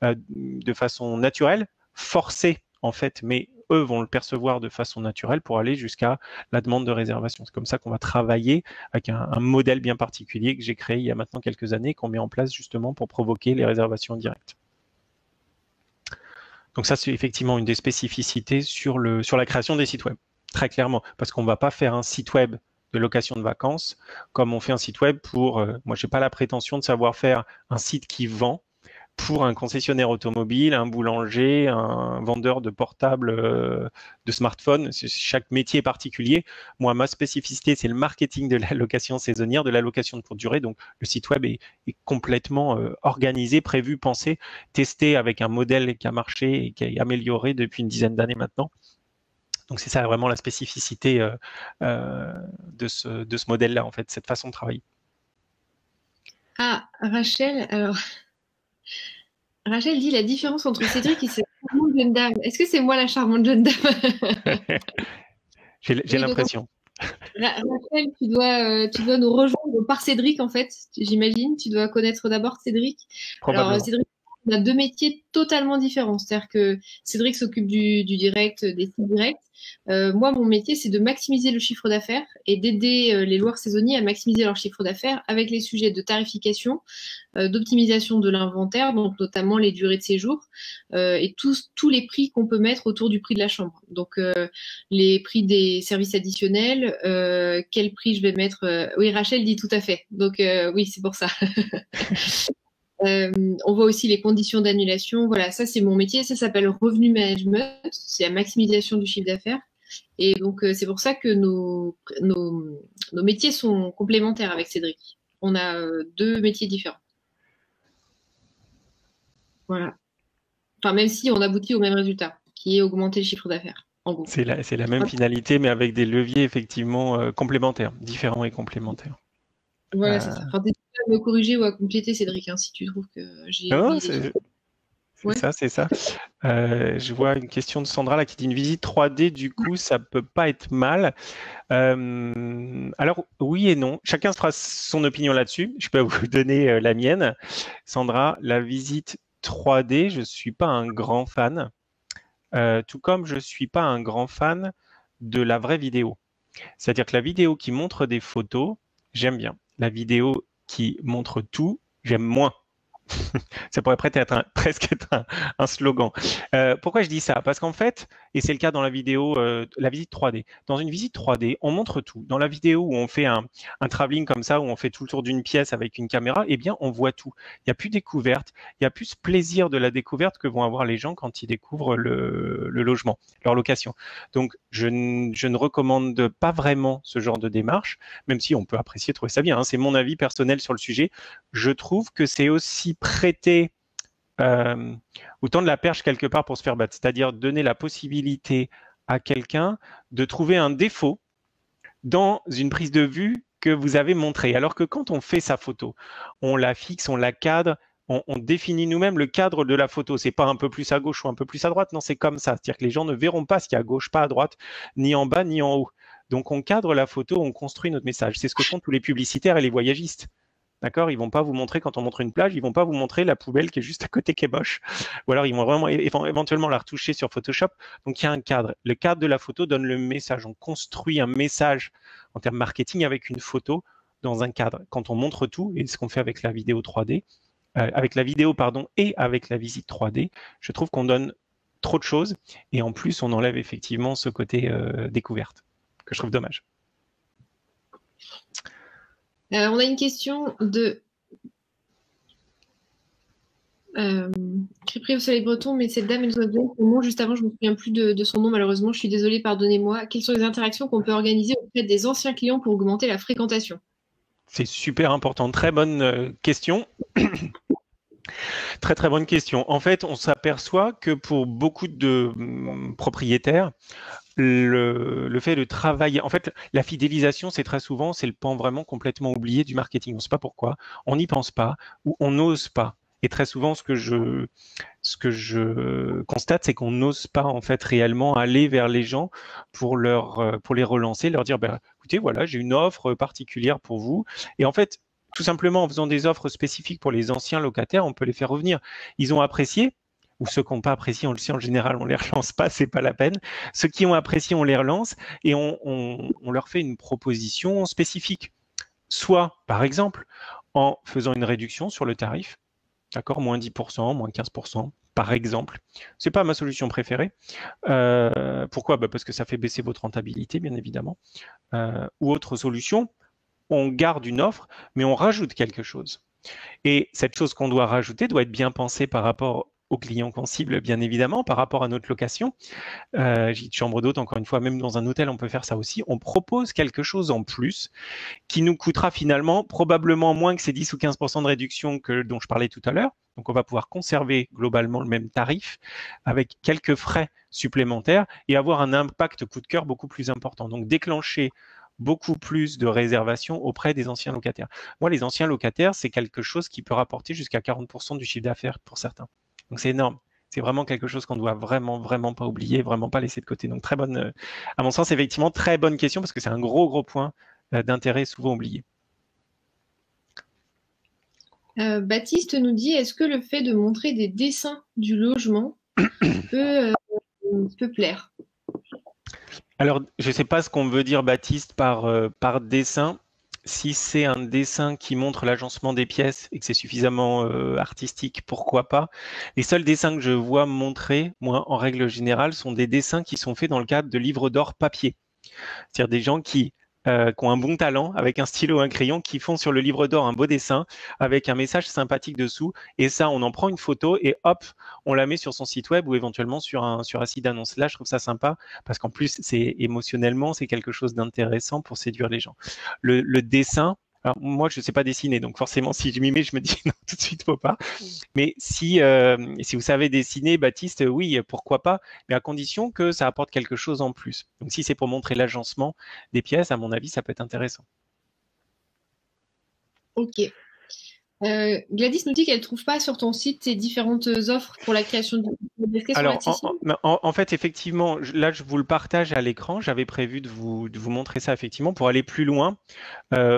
de façon naturelle, forcée en fait, mais eux vont le percevoir de façon naturelle pour aller jusqu'à la demande de réservation. C'est comme ça qu'on va travailler avec un modèle bien particulier que j'ai créé il y a maintenant quelques années, qu'on met en place justement pour provoquer les réservations directes. Donc ça, c'est effectivement une des spécificités sur la création des sites web, très clairement, parce qu'on ne va pas faire un site web de location de vacances comme on fait un site web pour... moi, je n'ai pas la prétention de savoir faire un site qui vend pour un concessionnaire automobile, un boulanger, un vendeur de portables, de smartphones. Chaque métier est particulier. Moi, ma spécificité, c'est le marketing de la location saisonnière, de la location de courte durée. Donc, le site web est complètement organisé, prévu, pensé, testé avec un modèle qui a marché et qui est amélioré depuis une dizaine d'années maintenant. Donc, c'est ça vraiment la spécificité de ce modèle-là, en fait, cette façon de travailler. Ah, Rachel, alors... Rachel dit la différence entre Cédric et cette charmante jeune dame. Est-ce que c'est moi la charmante jeune dame? J'ai Oui, donc, l'impression. Rachel, tu dois nous rejoindre par Cédric, en fait, j'imagine. Tu dois connaître d'abord Cédric. Alors, Probablement. Cédric, on a deux métiers totalement différents. C'est-à-dire que Cédric s'occupe du direct, des sites directs. Moi, mon métier, c'est de maximiser le chiffre d'affaires et d'aider les loueurs saisonniers à maximiser leur chiffre d'affaires avec les sujets de tarification, d'optimisation de l'inventaire, donc notamment les durées de séjour et tous les prix qu'on peut mettre autour du prix de la chambre. Donc les prix des services additionnels, quel prix je vais mettre. Oui, Rachel dit tout à fait. Donc oui, c'est pour ça. On voit aussi les conditions d'annulation. Voilà, ça c'est mon métier. Ça s'appelle revenu management. C'est la maximisation du chiffre d'affaires. Et donc c'est pour ça que nos métiers sont complémentaires avec Cédric. On a deux métiers différents. Voilà. Enfin, même si on aboutit au même résultat, qui est augmenter le chiffre d'affaires, en gros. C'est la même finalité, mais avec des leviers effectivement complémentaires, différents et complémentaires. Voilà, c'est ça. Enfin, t'hésites pas à me corriger ou à compléter, Cédric, hein, si tu trouves que j'ai Non, oublié des trucs. Ouais. c'est ça. Je vois une question de Sandra là qui dit une visite 3D, du coup, ça peut pas être mal. Alors, oui et non. Chacun se fera son opinion là-dessus. Je peux vous donner la mienne. Sandra, la visite 3D, je suis pas un grand fan. Tout comme je suis pas un grand fan de la vraie vidéo. C'est-à-dire que la vidéo qui montre des photos, j'aime bien. La vidéo qui montre tout, j'aime moins. Ça pourrait presque être un slogan. Pourquoi je dis ça? Parce qu'en fait, et c'est le cas dans la vidéo, la visite 3D. Dans une visite 3D, on montre tout. Dans la vidéo où on fait un travelling comme ça, où on fait tout le tour d'une pièce avec une caméra, eh bien, on voit tout. Il n'y a plus découverte, il y a plus ce plaisir de la découverte que vont avoir les gens quand ils découvrent le logement, leur location. Donc, je ne recommande pas vraiment ce genre de démarche, même si on peut apprécier, trouver ça bien. Hein. C'est mon avis personnel sur le sujet. Je trouve que c'est aussi prêter ou tendre la perche quelque part pour se faire battre, c'est-à-dire donner la possibilité à quelqu'un de trouver un défaut dans une prise de vue que vous avez montrée. Alors que quand on fait sa photo, on la fixe, on la cadre, on définit nous-mêmes le cadre de la photo. C'est pas un peu plus à gauche ou un peu plus à droite, non, c'est comme ça. C'est-à-dire que les gens ne verront pas ce qu'il y a à gauche, pas à droite, ni en bas, ni en haut. Donc on cadre la photo, on construit notre message. C'est ce que font tous les publicitaires et les voyagistes. D'accord? Ils vont pas vous montrer, quand on montre une plage, ils vont pas vous montrer la poubelle qui est juste à côté qui est moche. Ou alors ils vont vraiment éventuellement la retoucher sur Photoshop. Donc il y a un cadre. Le cadre de la photo donne le message. On construit un message en termes marketing avec une photo dans un cadre. Quand on montre tout, et ce qu'on fait avec la vidéo 3D, avec la vidéo pardon, et avec la visite 3D, je trouve qu'on donne trop de choses et en plus on enlève effectivement ce côté découverte que je trouve dommage. On a une question de Crépry au soleil breton, mais cette dame, elle nous a donné son nom juste avant, je ne me souviens plus de son nom, malheureusement, je suis désolée, pardonnez-moi. Quelles sont les interactions qu'on peut organiser auprès des anciens clients pour augmenter la fréquentation? C'est super important, très bonne question. Très bonne question. En fait, on s'aperçoit que pour beaucoup de propriétaires, le fait de travailler, en fait, la fidélisation, c'est très souvent, c'est le pan vraiment complètement oublié du marketing. On ne sait pas pourquoi, on n'y pense pas ou on n'ose pas. Et très souvent, ce que je constate, c'est qu'on n'ose pas en fait réellement aller vers les gens pour les relancer, leur dire, bah, écoutez, voilà, j'ai une offre particulière pour vous. Et en fait, tout simplement en faisant des offres spécifiques pour les anciens locataires, on peut les faire revenir. Ils ont apprécié. Ou ceux qui n'ont pas apprécié, on le sait en général, on ne les relance pas, c'est pas la peine. Ceux qui ont apprécié, on les relance et on leur fait une proposition spécifique. Soit, par exemple, en faisant une réduction sur le tarif, d'accord, moins 10%, moins 15%, par exemple. Ce n'est pas ma solution préférée. Pourquoi? Parce que ça fait baisser votre rentabilité, bien évidemment. Ou autre solution, on garde une offre, mais on rajoute quelque chose. Et cette chose qu'on doit rajouter doit être bien pensée par rapport aux clients qu'on cible, bien évidemment, par rapport à notre location. Gîte, chambre d'hôte, encore une fois, même dans un hôtel, on peut faire ça aussi. On propose quelque chose en plus qui nous coûtera finalement probablement moins que ces 10 ou 15% de réduction dont je parlais tout à l'heure. Donc, on va pouvoir conserver globalement le même tarif avec quelques frais supplémentaires et avoir un impact coût de cœur beaucoup plus important. Donc, déclencher beaucoup plus de réservations auprès des anciens locataires. Moi, les anciens locataires, c'est quelque chose qui peut rapporter jusqu'à 40% du chiffre d'affaires pour certains. Donc, c'est énorme. C'est vraiment quelque chose qu'on doit vraiment pas oublier, vraiment pas laisser de côté. Donc, très bonne, à mon sens, effectivement, très bonne question parce que c'est un gros point d'intérêt souvent oublié. Baptiste nous dit, est-ce que le fait de montrer des dessins du logement peut plaire? Alors, je ne sais pas ce qu'on veut dire, Baptiste, par dessin. Si c'est un dessin qui montre l'agencement des pièces et que c'est suffisamment artistique, pourquoi pas. Les seuls dessins que je vois montrer, moi, en règle générale, sont des dessins qui sont faits dans le cadre de livres d'or papier. C'est-à-dire des gens qui ont un bon talent avec un stylo et un crayon, qui font sur le livre d'or un beau dessin avec un message sympathique dessous. Et ça, on en prend une photo et hop, on la met sur son site web ou éventuellement sur un site d'annonce. Là, je trouve ça sympa parce qu'en plus, émotionnellement, c'est quelque chose d'intéressant pour séduire les gens. Le dessin, alors moi, je ne sais pas dessiner, donc forcément, si je m'y mets, je me dis non, tout de suite, faut pas. Mais si vous savez dessiner, Baptiste, oui, pourquoi pas, mais à condition que ça apporte quelque chose en plus. Donc, si c'est pour montrer l'agencement des pièces, à mon avis, ça peut être intéressant. Ok. Gladys nous dit qu'elle ne trouve pas sur ton site tes différentes offres pour la création de... Alors, en fait, effectivement, là, je vous le partage à l'écran. J'avais prévu de vous montrer ça, effectivement, pour aller plus loin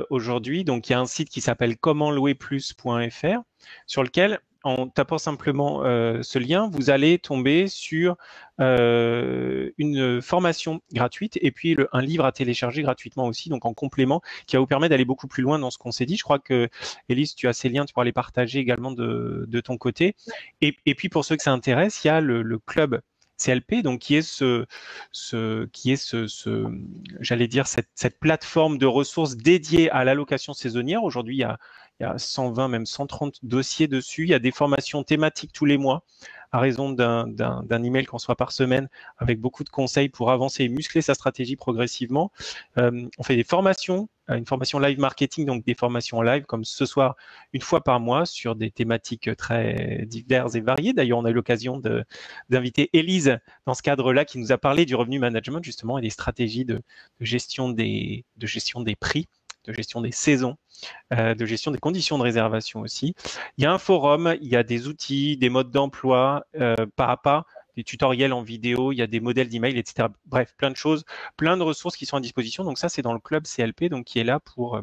aujourd'hui. Donc, il y a un site qui s'appelle commentlouerplus.fr sur lequel, en tapant simplement ce lien, vous allez tomber sur une formation gratuite et puis un livre à télécharger gratuitement aussi, donc en complément, qui va vous permettre d'aller beaucoup plus loin dans ce qu'on s'est dit. Je crois que, Élise, tu as ces liens, tu pourras les partager également de ton côté. Et puis, pour ceux que ça intéresse, il y a le club CLP, donc qui est j'allais dire, cette plateforme de ressources dédiée à l'allocation saisonnière. Aujourd'hui, il y a 120, même 130 dossiers dessus. Il y a des formations thématiques tous les mois à raison d'un email qu'on reçoit par semaine avec beaucoup de conseils pour avancer et muscler sa stratégie progressivement. On fait des formations, une formation live marketing, donc des formations en live comme ce soir, une fois par mois sur des thématiques très diverses et variées. D'ailleurs, on a eu l'occasion d'inviter Élise dans ce cadre-là qui nous a parlé du revenu management justement et des stratégies de gestion des prix, de gestion des saisons, de gestion des conditions de réservation aussi. Il y a un forum, il y a des outils, des modes d'emploi pas à pas, des tutoriels en vidéo, il y a des modèles d'email, etc. Bref, plein de choses, plein de ressources qui sont à disposition. Donc ça, c'est dans le club CLP, donc qui est là pour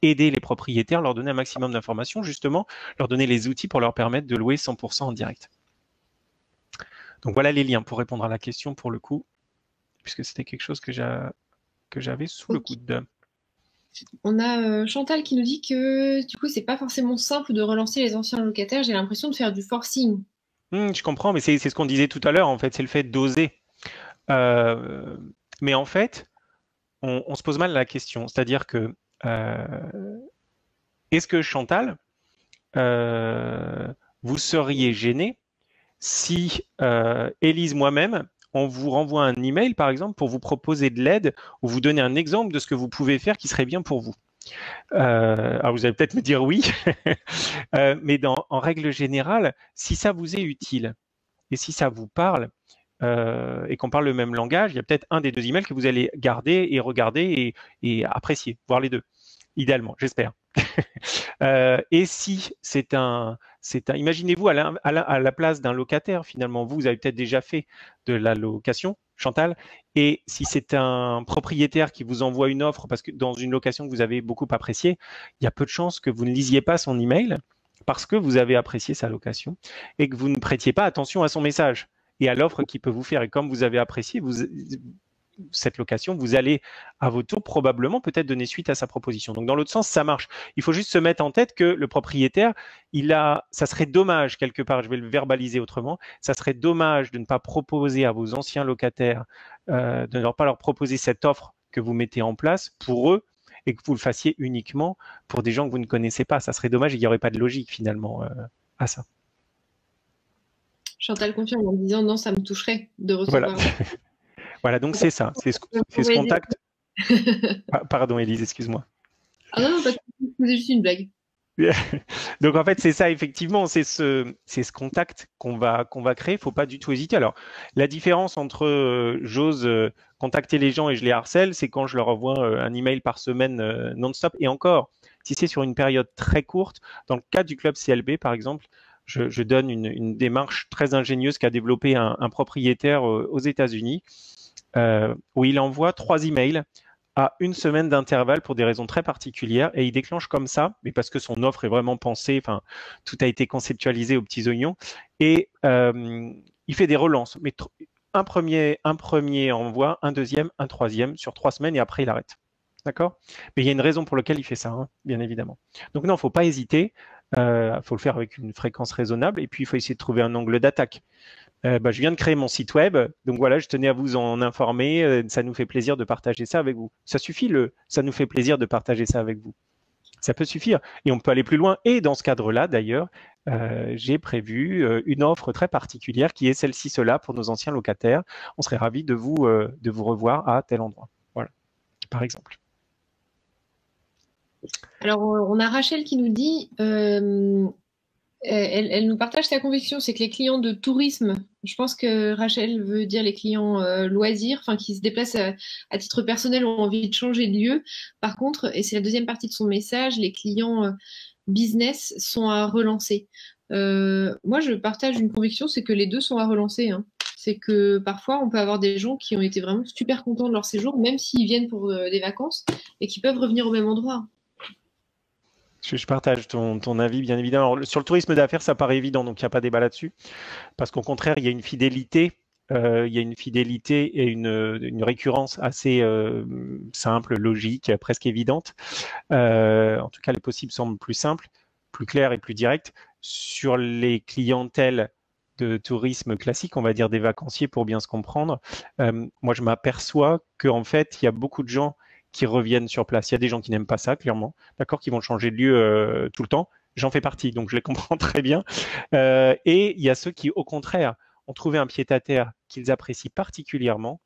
aider les propriétaires, leur donner un maximum d'informations, justement, leur donner les outils pour leur permettre de louer 100% en direct. Donc voilà les liens pour répondre à la question pour le coup, puisque c'était quelque chose que j'avais sous le coude. On a Chantal qui nous dit que du coup, c'est pas forcément simple de relancer les anciens locataires. J'ai l'impression de faire du forcing. Je comprends, mais c'est ce qu'on disait tout à l'heure, en fait, c'est le fait d'oser. Mais en fait, on se pose mal la question. C'est-à-dire que est-ce que Chantal, vous seriez gêné si Élise, moi-même, on vous renvoie un email, par exemple, pour vous proposer de l'aide ou vous donner un exemple de ce que vous pouvez faire qui serait bien pour vous? Alors vous allez peut-être me dire oui, mais en règle générale, si ça vous est utile et si ça vous parle et qu'on parle le même langage, il y a peut-être un des deux emails que vous allez garder et regarder et apprécier, voir les deux, idéalement, j'espère. Et si imaginez-vous à la place d'un locataire, finalement, vous avez peut-être déjà fait de la location, Chantal, et si c'est un propriétaire qui vous envoie une offre parce que dans une location que vous avez beaucoup appréciée, il y a peu de chances que vous ne lisiez pas son email parce que vous avez apprécié sa location et que vous ne prêtiez pas attention à son message et à l'offre qu'il peut vous faire. Et comme vous avez apprécié cette location, vous allez à votre tour probablement peut-être donner suite à sa proposition. Donc dans l'autre sens, ça marche. Il faut juste se mettre en tête que le propriétaire, ça serait dommage quelque part, je vais le verbaliser autrement, ça serait dommage de ne pas proposer à vos anciens locataires, de ne pas leur proposer cette offre que vous mettez en place pour eux et que vous le fassiez uniquement pour des gens que vous ne connaissez pas. Ça serait dommage, il n'y aurait pas de logique finalement à ça. Chantal confirme en disant non, ça me toucherait de recevoir. Voilà. Voilà, donc c'est ça, c'est ce contact. Pardon, Élise, excuse-moi. Ah non, pas c'est juste une blague. Donc en fait, c'est ça, effectivement, c'est ce contact qu'on va créer. Il ne faut pas du tout hésiter. Alors, la différence entre j'ose contacter les gens et je les harcèle, c'est quand je leur envoie un email par semaine non-stop. Et encore, si c'est sur une période très courte, dans le cas du club CLB, par exemple, je donne une démarche très ingénieuse qu'a développé un propriétaire aux États-Unis. Où il envoie 3 emails à une semaine d'intervalle pour des raisons très particulières et il déclenche comme ça, mais parce que son offre est vraiment pensée, enfin tout a été conceptualisé aux petits oignons et il fait des relances, mais un premier envoi, un deuxième, un troisième sur 3 semaines et après il arrête. D'accord? Mais il y a une raison pour laquelle il fait ça, hein, bien évidemment. Donc non, il ne faut pas hésiter, faut le faire avec une fréquence raisonnable et puis il faut essayer de trouver un angle d'attaque. Je viens de créer mon site web, donc voilà, je tenais à vous en informer. Ça nous fait plaisir de partager ça avec vous. Ça suffit, ça nous fait plaisir de partager ça avec vous. Ça peut suffire. Et on peut aller plus loin. Et dans ce cadre-là, d'ailleurs, j'ai prévu une offre très particulière qui est celle-ci, cela pour nos anciens locataires. On serait ravis de vous revoir à tel endroit. Voilà, par exemple. Alors, on a Rachel qui nous dit, elle nous partage sa conviction, c'est que les clients de tourisme, je pense que Rachel veut dire les clients loisirs, enfin qui se déplacent à titre personnel ou ont envie de changer de lieu. Par contre, et c'est la deuxième partie de son message, les clients business sont à relancer. Moi, je partage une conviction, c'est que les deux sont à relancer, hein. C'est que parfois, on peut avoir des gens qui ont été vraiment super contents de leur séjour, même s'ils viennent pour des vacances, et qui peuvent revenir au même endroit. Je partage ton avis, bien évidemment. Alors, sur le tourisme d'affaires, ça paraît évident, donc il n'y a pas débat là-dessus. Parce qu'au contraire, il y a une fidélité. Il y a une fidélité et une récurrence assez simple, logique, presque évidente. En tout cas, les possibles semblent plus simples, plus clairs et plus directs. Sur les clientèles de tourisme classique, on va dire des vacanciers pour bien se comprendre, moi je m'aperçois qu'en fait, il y a beaucoup de gens qui reviennent sur place. Il y a des gens qui n'aiment pas ça, clairement, d'accord, qui vont changer de lieu tout le temps. J'en fais partie, donc je les comprends très bien. Et il y a ceux qui, au contraire, ont trouvé un pied-à-terre qu'ils apprécient particulièrement.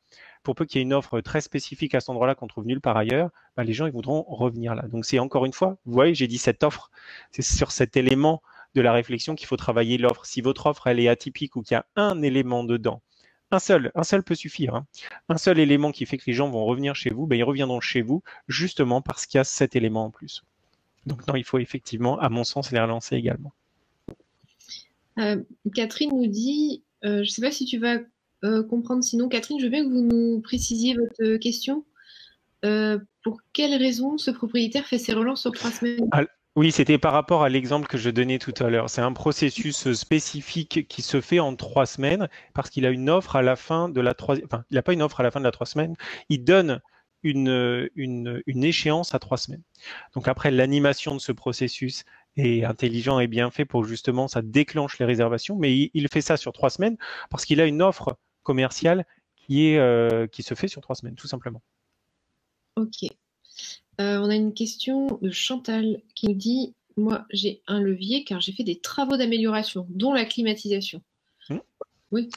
Pour peu qu'il y ait une offre très spécifique à cet endroit-là qu'on trouve nulle part ailleurs, bah, les gens ils voudront revenir là. Donc c'est encore une fois, vous voyez, j'ai dit cette offre, c'est sur cet élément de la réflexion qu'il faut travailler l'offre. Si votre offre elle est atypique ou qu'il y a un élément dedans, un seul peut suffire. Hein. Un seul élément qui fait que les gens vont revenir chez vous, ben, ils reviendront chez vous justement parce qu'il y a cet élément en plus. Donc non, il faut effectivement, à mon sens, les relancer également. Catherine nous dit, je ne sais pas si tu vas comprendre, sinon Catherine, je veux bien que vous nous précisiez votre question. Pour quelle raison ce propriétaire fait ses relances sur 3 semaines? Oui, c'était par rapport à l'exemple que je donnais tout à l'heure. C'est un processus spécifique qui se fait en 3 semaines parce qu'il a une offre à la fin de la troisième. Enfin, il n'a pas une offre à la fin de la 3 semaines. Il donne une échéance à 3 semaines. Donc après, l'animation de ce processus est intelligent et bien fait pour justement, ça déclenche les réservations, mais il fait ça sur 3 semaines parce qu'il a une offre commerciale qui se fait sur 3 semaines, tout simplement. Ok. On a une question de Chantal qui nous dit, moi j'ai un levier car j'ai fait des travaux d'amélioration, dont la climatisation. Oui.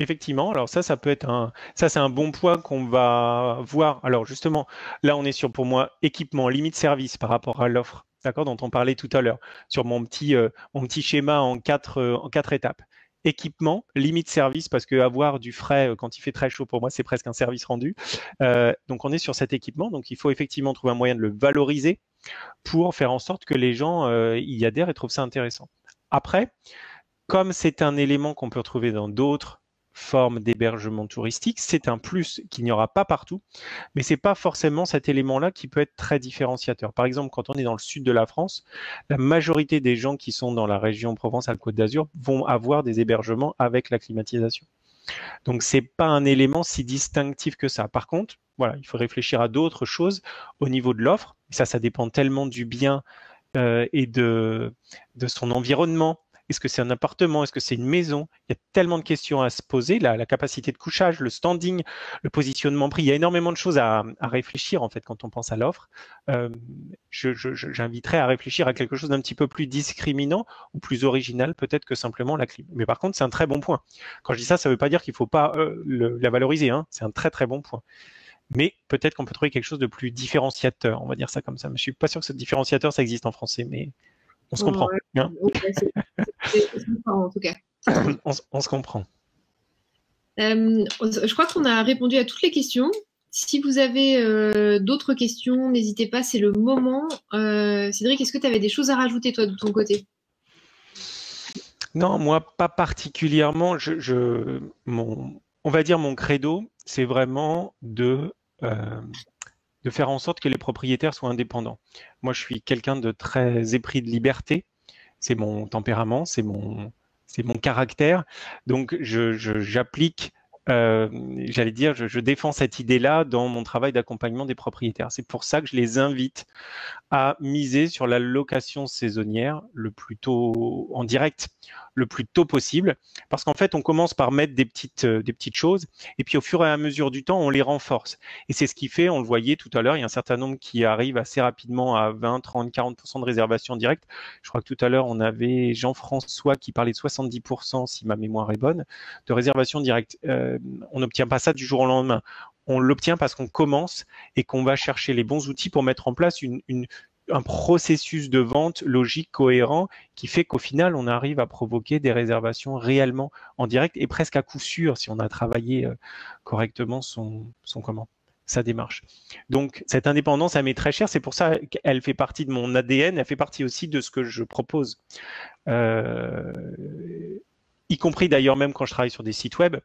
Effectivement, alors ça peut être c'est un bon point qu'on va voir. Alors justement, là on est sur pour moi équipement, limite service par rapport à l'offre, d'accord, dont on parlait tout à l'heure, sur mon petit schéma en quatre étapes. Équipement, limite service, parce que avoir du frais quand il fait très chaud, pour moi, c'est presque un service rendu. Donc on est sur cet équipement, donc il faut effectivement trouver un moyen de le valoriser pour faire en sorte que les gens y adhèrent et trouvent ça intéressant. Après, comme c'est un élément qu'on peut retrouver dans d'autres formes d'hébergement touristique, c'est un plus qu'il n'y aura pas partout, mais c'est pas forcément cet élément-là qui peut être très différenciateur. Par exemple, quand on est dans le sud de la France, la majorité des gens qui sont dans la région Provence-Alpes-Côte d'Azur vont avoir des hébergements avec la climatisation. Donc c'est pas un élément si distinctif que ça. Par contre, voilà, il faut réfléchir à d'autres choses au niveau de l'offre. Ça dépend tellement du bien et de son environnement. Est-ce que c'est un appartement? Est-ce que c'est une maison? Il y a tellement de questions à se poser, la capacité de couchage, le standing, le positionnement prix. Il y a énormément de choses à réfléchir en fait quand on pense à l'offre. J'inviterais à réfléchir à quelque chose d'un petit peu plus discriminant ou plus original peut-être que simplement la clim. Mais par contre, c'est un très bon point. Quand je dis ça, ça ne veut pas dire qu'il ne faut pas la valoriser. Hein. C'est un très très bon point. Mais peut-être qu'on peut trouver quelque chose de plus différenciateur, on va dire ça comme ça. Mais je ne suis pas sûr que ce différenciateur, ça existe en français, mais on se comprend. Ouais. Hein, en tout cas. On se comprend. Je crois qu'on a répondu à toutes les questions. Si vous avez d'autres questions, n'hésitez pas, c'est le moment. Cédric, est-ce que tu avais des choses à rajouter, toi, de ton côté? Non, moi, pas particulièrement. On va dire mon credo, c'est vraiment de faire en sorte que les propriétaires soient indépendants. Moi, je suis quelqu'un de très épris de liberté. C'est mon tempérament, c'est mon caractère. Donc, j'applique, j'allais dire, je défends cette idée-là dans mon travail d'accompagnement des propriétaires. C'est pour ça que je les invite à miser sur la location saisonnière le plus tôt en direct, le plus tôt possible, parce qu'en fait, on commence par mettre des petites choses, et puis au fur et à mesure du temps, on les renforce. Et c'est ce qui fait, on le voyait tout à l'heure, il y a un certain nombre qui arrivent assez rapidement à 20, 30, 40% de réservation directe. Je crois que tout à l'heure, on avait Jean-François qui parlait de 70%, si ma mémoire est bonne, de réservation directe. On n'obtient pas ça du jour au lendemain. On l'obtient parce qu'on commence et qu'on va chercher les bons outils pour mettre en place un processus de vente logique, cohérent, qui fait qu'au final, on arrive à provoquer des réservations réellement en direct et presque à coup sûr si on a travaillé correctement sa démarche. Donc, cette indépendance, elle m'est très chère. C'est pour ça qu'elle fait partie de mon ADN. Elle fait partie aussi de ce que je propose. y compris d'ailleurs même quand je travaille sur des sites web,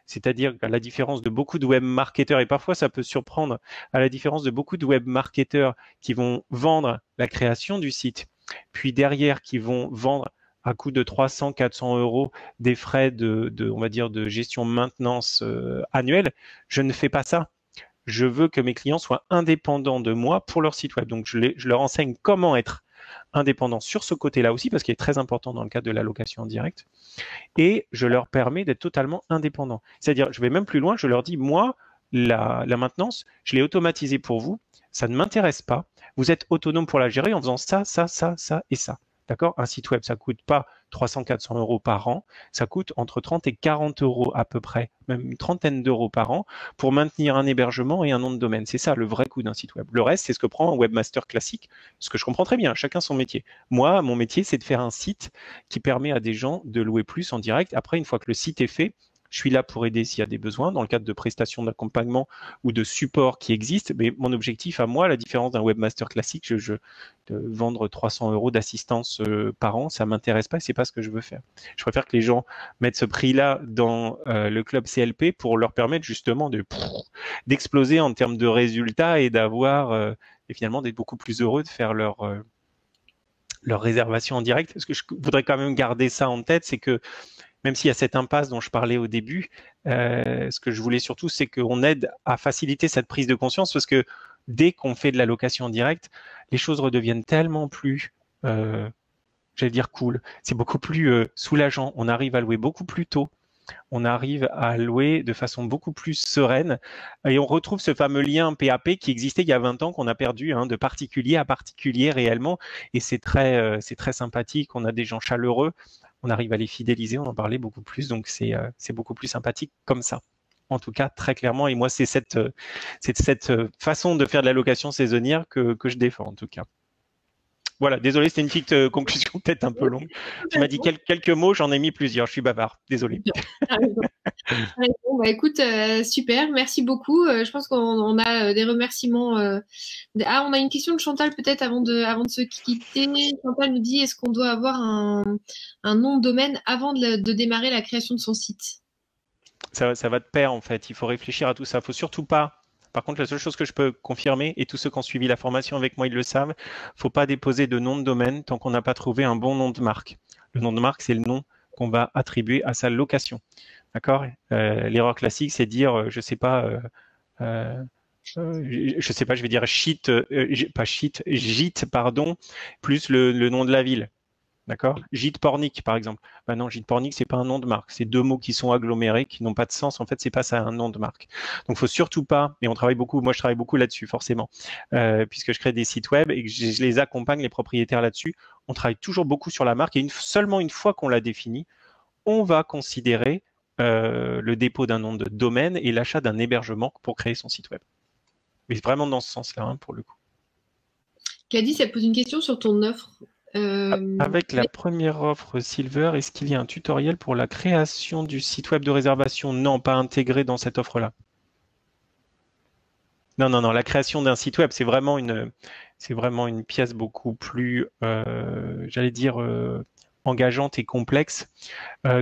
c'est-à-dire qu'à la différence de beaucoup de web marketeurs, et parfois ça peut surprendre, à la différence de beaucoup de web marketeurs qui vont vendre la création du site, puis derrière qui vont vendre à coût de 300, 400 euros des frais on va dire, de gestion maintenance annuelle, je ne fais pas ça. Je veux que mes clients soient indépendants de moi pour leur site web. Donc, je leur enseigne comment être indépendant sur ce côté-là aussi, parce qu'il est très important dans le cadre de la location en direct. Et je leur permets d'être totalement indépendants. C'est-à-dire, je vais même plus loin, je leur dis, moi, la maintenance, je l'ai automatisée pour vous, ça ne m'intéresse pas. Vous êtes autonome pour la gérer en faisant ça, ça, ça, ça et ça. D'accord? Un site web, ça coûte pas 300, 400 euros par an, ça coûte entre 30 et 40 euros à peu près, même une trentaine d'euros par an pour maintenir un hébergement et un nom de domaine. C'est ça le vrai coût d'un site web. Le reste, c'est ce que prend un webmaster classique, ce que je comprends très bien, chacun son métier. Moi, mon métier, c'est de faire un site qui permet à des gens de louer plus en direct. Après, une fois que le site est fait, je suis là pour aider s'il y a des besoins dans le cadre de prestations d'accompagnement ou de support qui existent. Mais mon objectif à moi, la différence d'un webmaster classique, de vendre 300 euros d'assistance par an, ça m'intéresse pas et c'est pas ce que je veux faire. Je préfère que les gens mettent ce prix-là dans le club CLP pour leur permettre justement d'exploser en termes de résultats et d'avoir et finalement d'être beaucoup plus heureux de faire leur réservation en direct. Ce que je voudrais quand même garder ça en tête, c'est que même s'il y a cette impasse dont je parlais au début, ce que je voulais surtout, c'est qu'on aide à faciliter cette prise de conscience parce que dès qu'on fait de la location directe, les choses redeviennent tellement plus, j'allais dire cool, c'est beaucoup plus soulageant. On arrive à louer beaucoup plus tôt. On arrive à louer de façon beaucoup plus sereine et on retrouve ce fameux lien PAP qui existait il y a 20 ans qu'on a perdu de particulier à particulier réellement et c'est très sympathique, on a des gens chaleureux, on arrive à les fidéliser, on en parlait beaucoup plus, donc c'est beaucoup plus sympathique comme ça. En tout cas, très clairement, et moi c'est cette façon de faire de la location saisonnière que je défends en tout cas. Voilà, désolé, c'était une petite conclusion peut-être un peu longue. Tu m'as dit quelques mots, j'en ai mis plusieurs, je suis bavard, désolé. Bah, écoute, super, merci beaucoup. Je pense qu'on a des remerciements. Ah, on a une question de Chantal peut-être avant de se quitter. Chantal nous dit, est-ce qu'on doit avoir un nom de domaine avant de démarrer la création de son site? Ça va de pair en fait, il faut réfléchir à tout ça, il ne faut surtout pas. Par contre, la seule chose que je peux confirmer, et tous ceux qui ont suivi la formation avec moi, ils le savent, il ne faut pas déposer de nom de domaine tant qu'on n'a pas trouvé un bon nom de marque. Le nom de marque, c'est le nom qu'on va attribuer à sa location. D'accord? L'erreur classique, c'est dire, je sais pas, je vais dire gîte, pardon, plus le nom de la ville. D'accord? Gîte Pornic, par exemple. Ben non, Gîte Pornic, c'est pas un nom de marque. C'est deux mots qui sont agglomérés, qui n'ont pas de sens. En fait, c'est pas ça un nom de marque. Donc, faut surtout pas, et on travaille beaucoup, moi je travaille beaucoup là-dessus, forcément, puisque je crée des sites web et que je les accompagne, les propriétaires là-dessus. On travaille toujours beaucoup sur la marque et seulement une fois qu'on l'a définie, on va considérer le dépôt d'un nom de domaine et l'achat d'un hébergement pour créer son site web. Mais vraiment dans ce sens-là, pour le coup. Caddy, ça pose une question sur ton offre. Avec la première offre Silver, est-ce qu'il y a un tutoriel pour la création du site web de réservation? Non, pas intégré dans cette offre-là. Non, la création d'un site web, c'est vraiment une pièce beaucoup plus, j'allais dire, engageante et complexe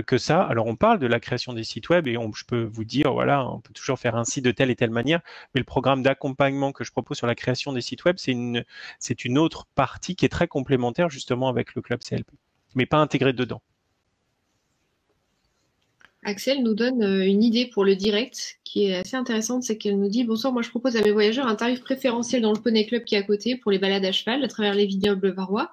que ça. Alors, on parle de la création des sites web et je peux vous dire, voilà, on peut toujours faire un site de telle et telle manière, mais le programme d'accompagnement que je propose sur la création des sites web, c'est une autre partie qui est très complémentaire justement avec le club CLP, mais pas intégré dedans. Axel nous donne une idée pour le direct qui est assez intéressante, c'est qu'elle nous dit « Bonsoir, moi je propose à mes voyageurs un tarif préférentiel dans le Poney Club qui est à côté pour les balades à cheval à travers les vignobles varois.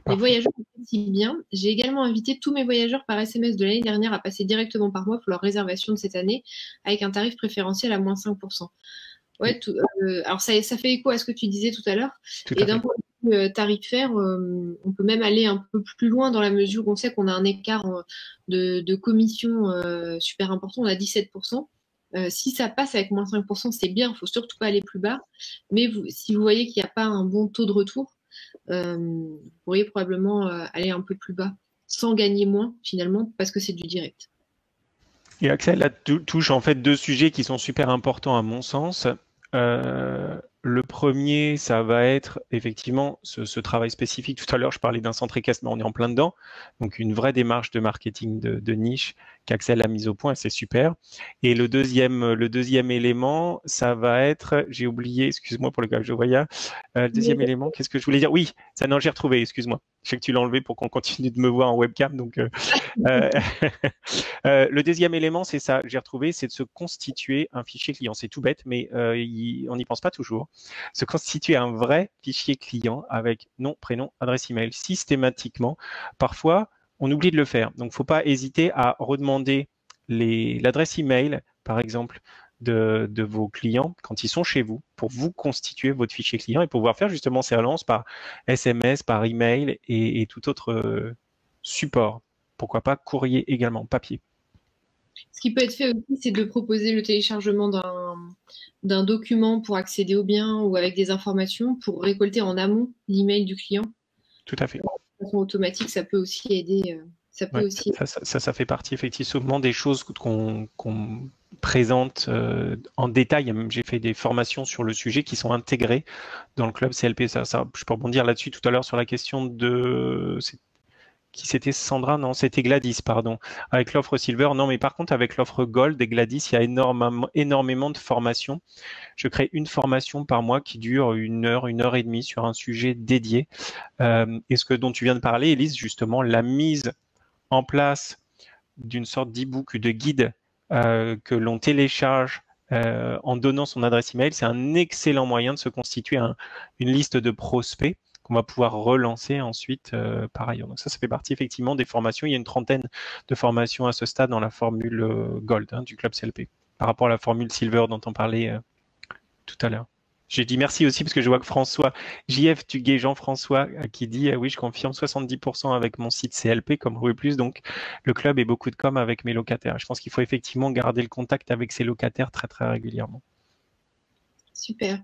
Les voyageurs apprécient bien. J'ai également invité tous mes voyageurs par SMS de l'année dernière à passer directement par moi pour leur réservation de cette année avec un tarif préférentiel à moins 5%. » Ouais, alors ça fait écho à ce que tu disais tout à l'heure. Et d'un point de vue tarifaire, on peut même aller un peu plus loin dans la mesure où on sait qu'on a un écart de commission super important, on a 17%. Si ça passe avec moins 5%, c'est bien, il ne faut surtout pas aller plus bas. Mais si vous voyez qu'il n'y a pas un bon taux de retour, vous pourriez probablement aller un peu plus bas, sans gagner moins finalement, parce que c'est du direct. Et Axel, là, touche en fait deux sujets qui sont super importants à mon sens. Le premier, ça va être effectivement ce travail spécifique. Tout à l'heure, je parlais d'un centre équestre, mais on est en plein dedans. Donc, une vraie démarche de marketing de niche qu'Axel a mise au point, c'est super. Et le deuxième élément, ça va être, j'ai oublié, excuse-moi pour le gars que je voyais, le deuxième élément, qu'est-ce que je voulais dire? Oui, ça, non, j'ai retrouvé, excuse-moi. Je sais que tu l'as enlevé pour qu'on continue de me voir en webcam. Donc, le deuxième élément, c'est ça, j'ai retrouvé, c'est de se constituer un fichier client. C'est tout bête, mais on n'y pense pas toujours. Se constituer un vrai fichier client avec nom, prénom, adresse email systématiquement. Parfois, on oublie de le faire. Donc, il ne faut pas hésiter à redemander l'adresse email, par exemple, de vos clients quand ils sont chez vous pour vous constituer votre fichier client et pouvoir faire justement ces relances par SMS, par email et tout autre support. Pourquoi pas courrier également, papier. Ce qui peut être fait aussi, c'est de proposer le téléchargement d'un document pour accéder aux biens ou avec des informations pour récolter en amont l'email du client. Tout à fait. De façon automatique, ça peut aussi aider. Ça peut Ouais, aussi. ça fait partie effectivement des choses qu'on présente en détail. J'ai fait des formations sur le sujet qui sont intégrées dans le club CLP. Je peux rebondir là-dessus tout à l'heure sur la question de qui c'était Sandra? Non, c'était Gladys, pardon. Avec l'offre Silver, non, mais par contre, avec l'offre Gold et Gladys, il y a énormément de formations. Je crée une formation par mois qui dure 1 heure et demie sur un sujet dédié. Et ce dont tu viens de parler, Elise, justement, la mise en place d'une sorte d'e-book, de guide que l'on télécharge en donnant son adresse email, c'est un excellent moyen de se constituer une liste de prospects qu'on va pouvoir relancer ensuite par ailleurs. Donc ça fait partie effectivement des formations. Il y a une trentaine de formations à ce stade dans la formule Gold du Club CLP par rapport à la formule Silver dont on parlait tout à l'heure. J'ai dit merci aussi parce que je vois que François, JF Tuguet, Jean-François, qui dit oui, je confirme 70% avec mon site CLP comme Louis+, donc le club et beaucoup de com avec mes locataires. Je pense qu'il faut effectivement garder le contact avec ses locataires très très régulièrement. Super.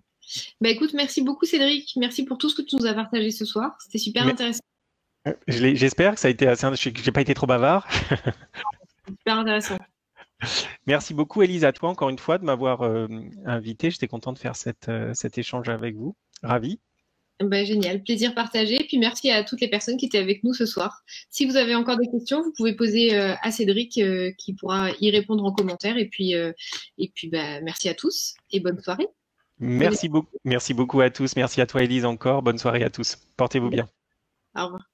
Bah écoute, merci beaucoup Cédric, merci pour tout ce que tu nous as partagé ce soir. C'était super intéressant. J'espère que ça a été assez. J'ai pas été trop bavard. Super intéressant. Merci beaucoup, Elise, à toi encore une fois de m'avoir invité. J'étais content de faire cet échange avec vous. Ravi. Bah, génial, plaisir partagé. Puis merci à toutes les personnes qui étaient avec nous ce soir. Si vous avez encore des questions, vous pouvez poser à Cédric qui pourra y répondre en commentaire. Et puis bah, merci à tous et bonne soirée. Merci beaucoup à tous. Merci à toi, Elise, encore. Bonne soirée à tous. Portez-vous bien. Au revoir.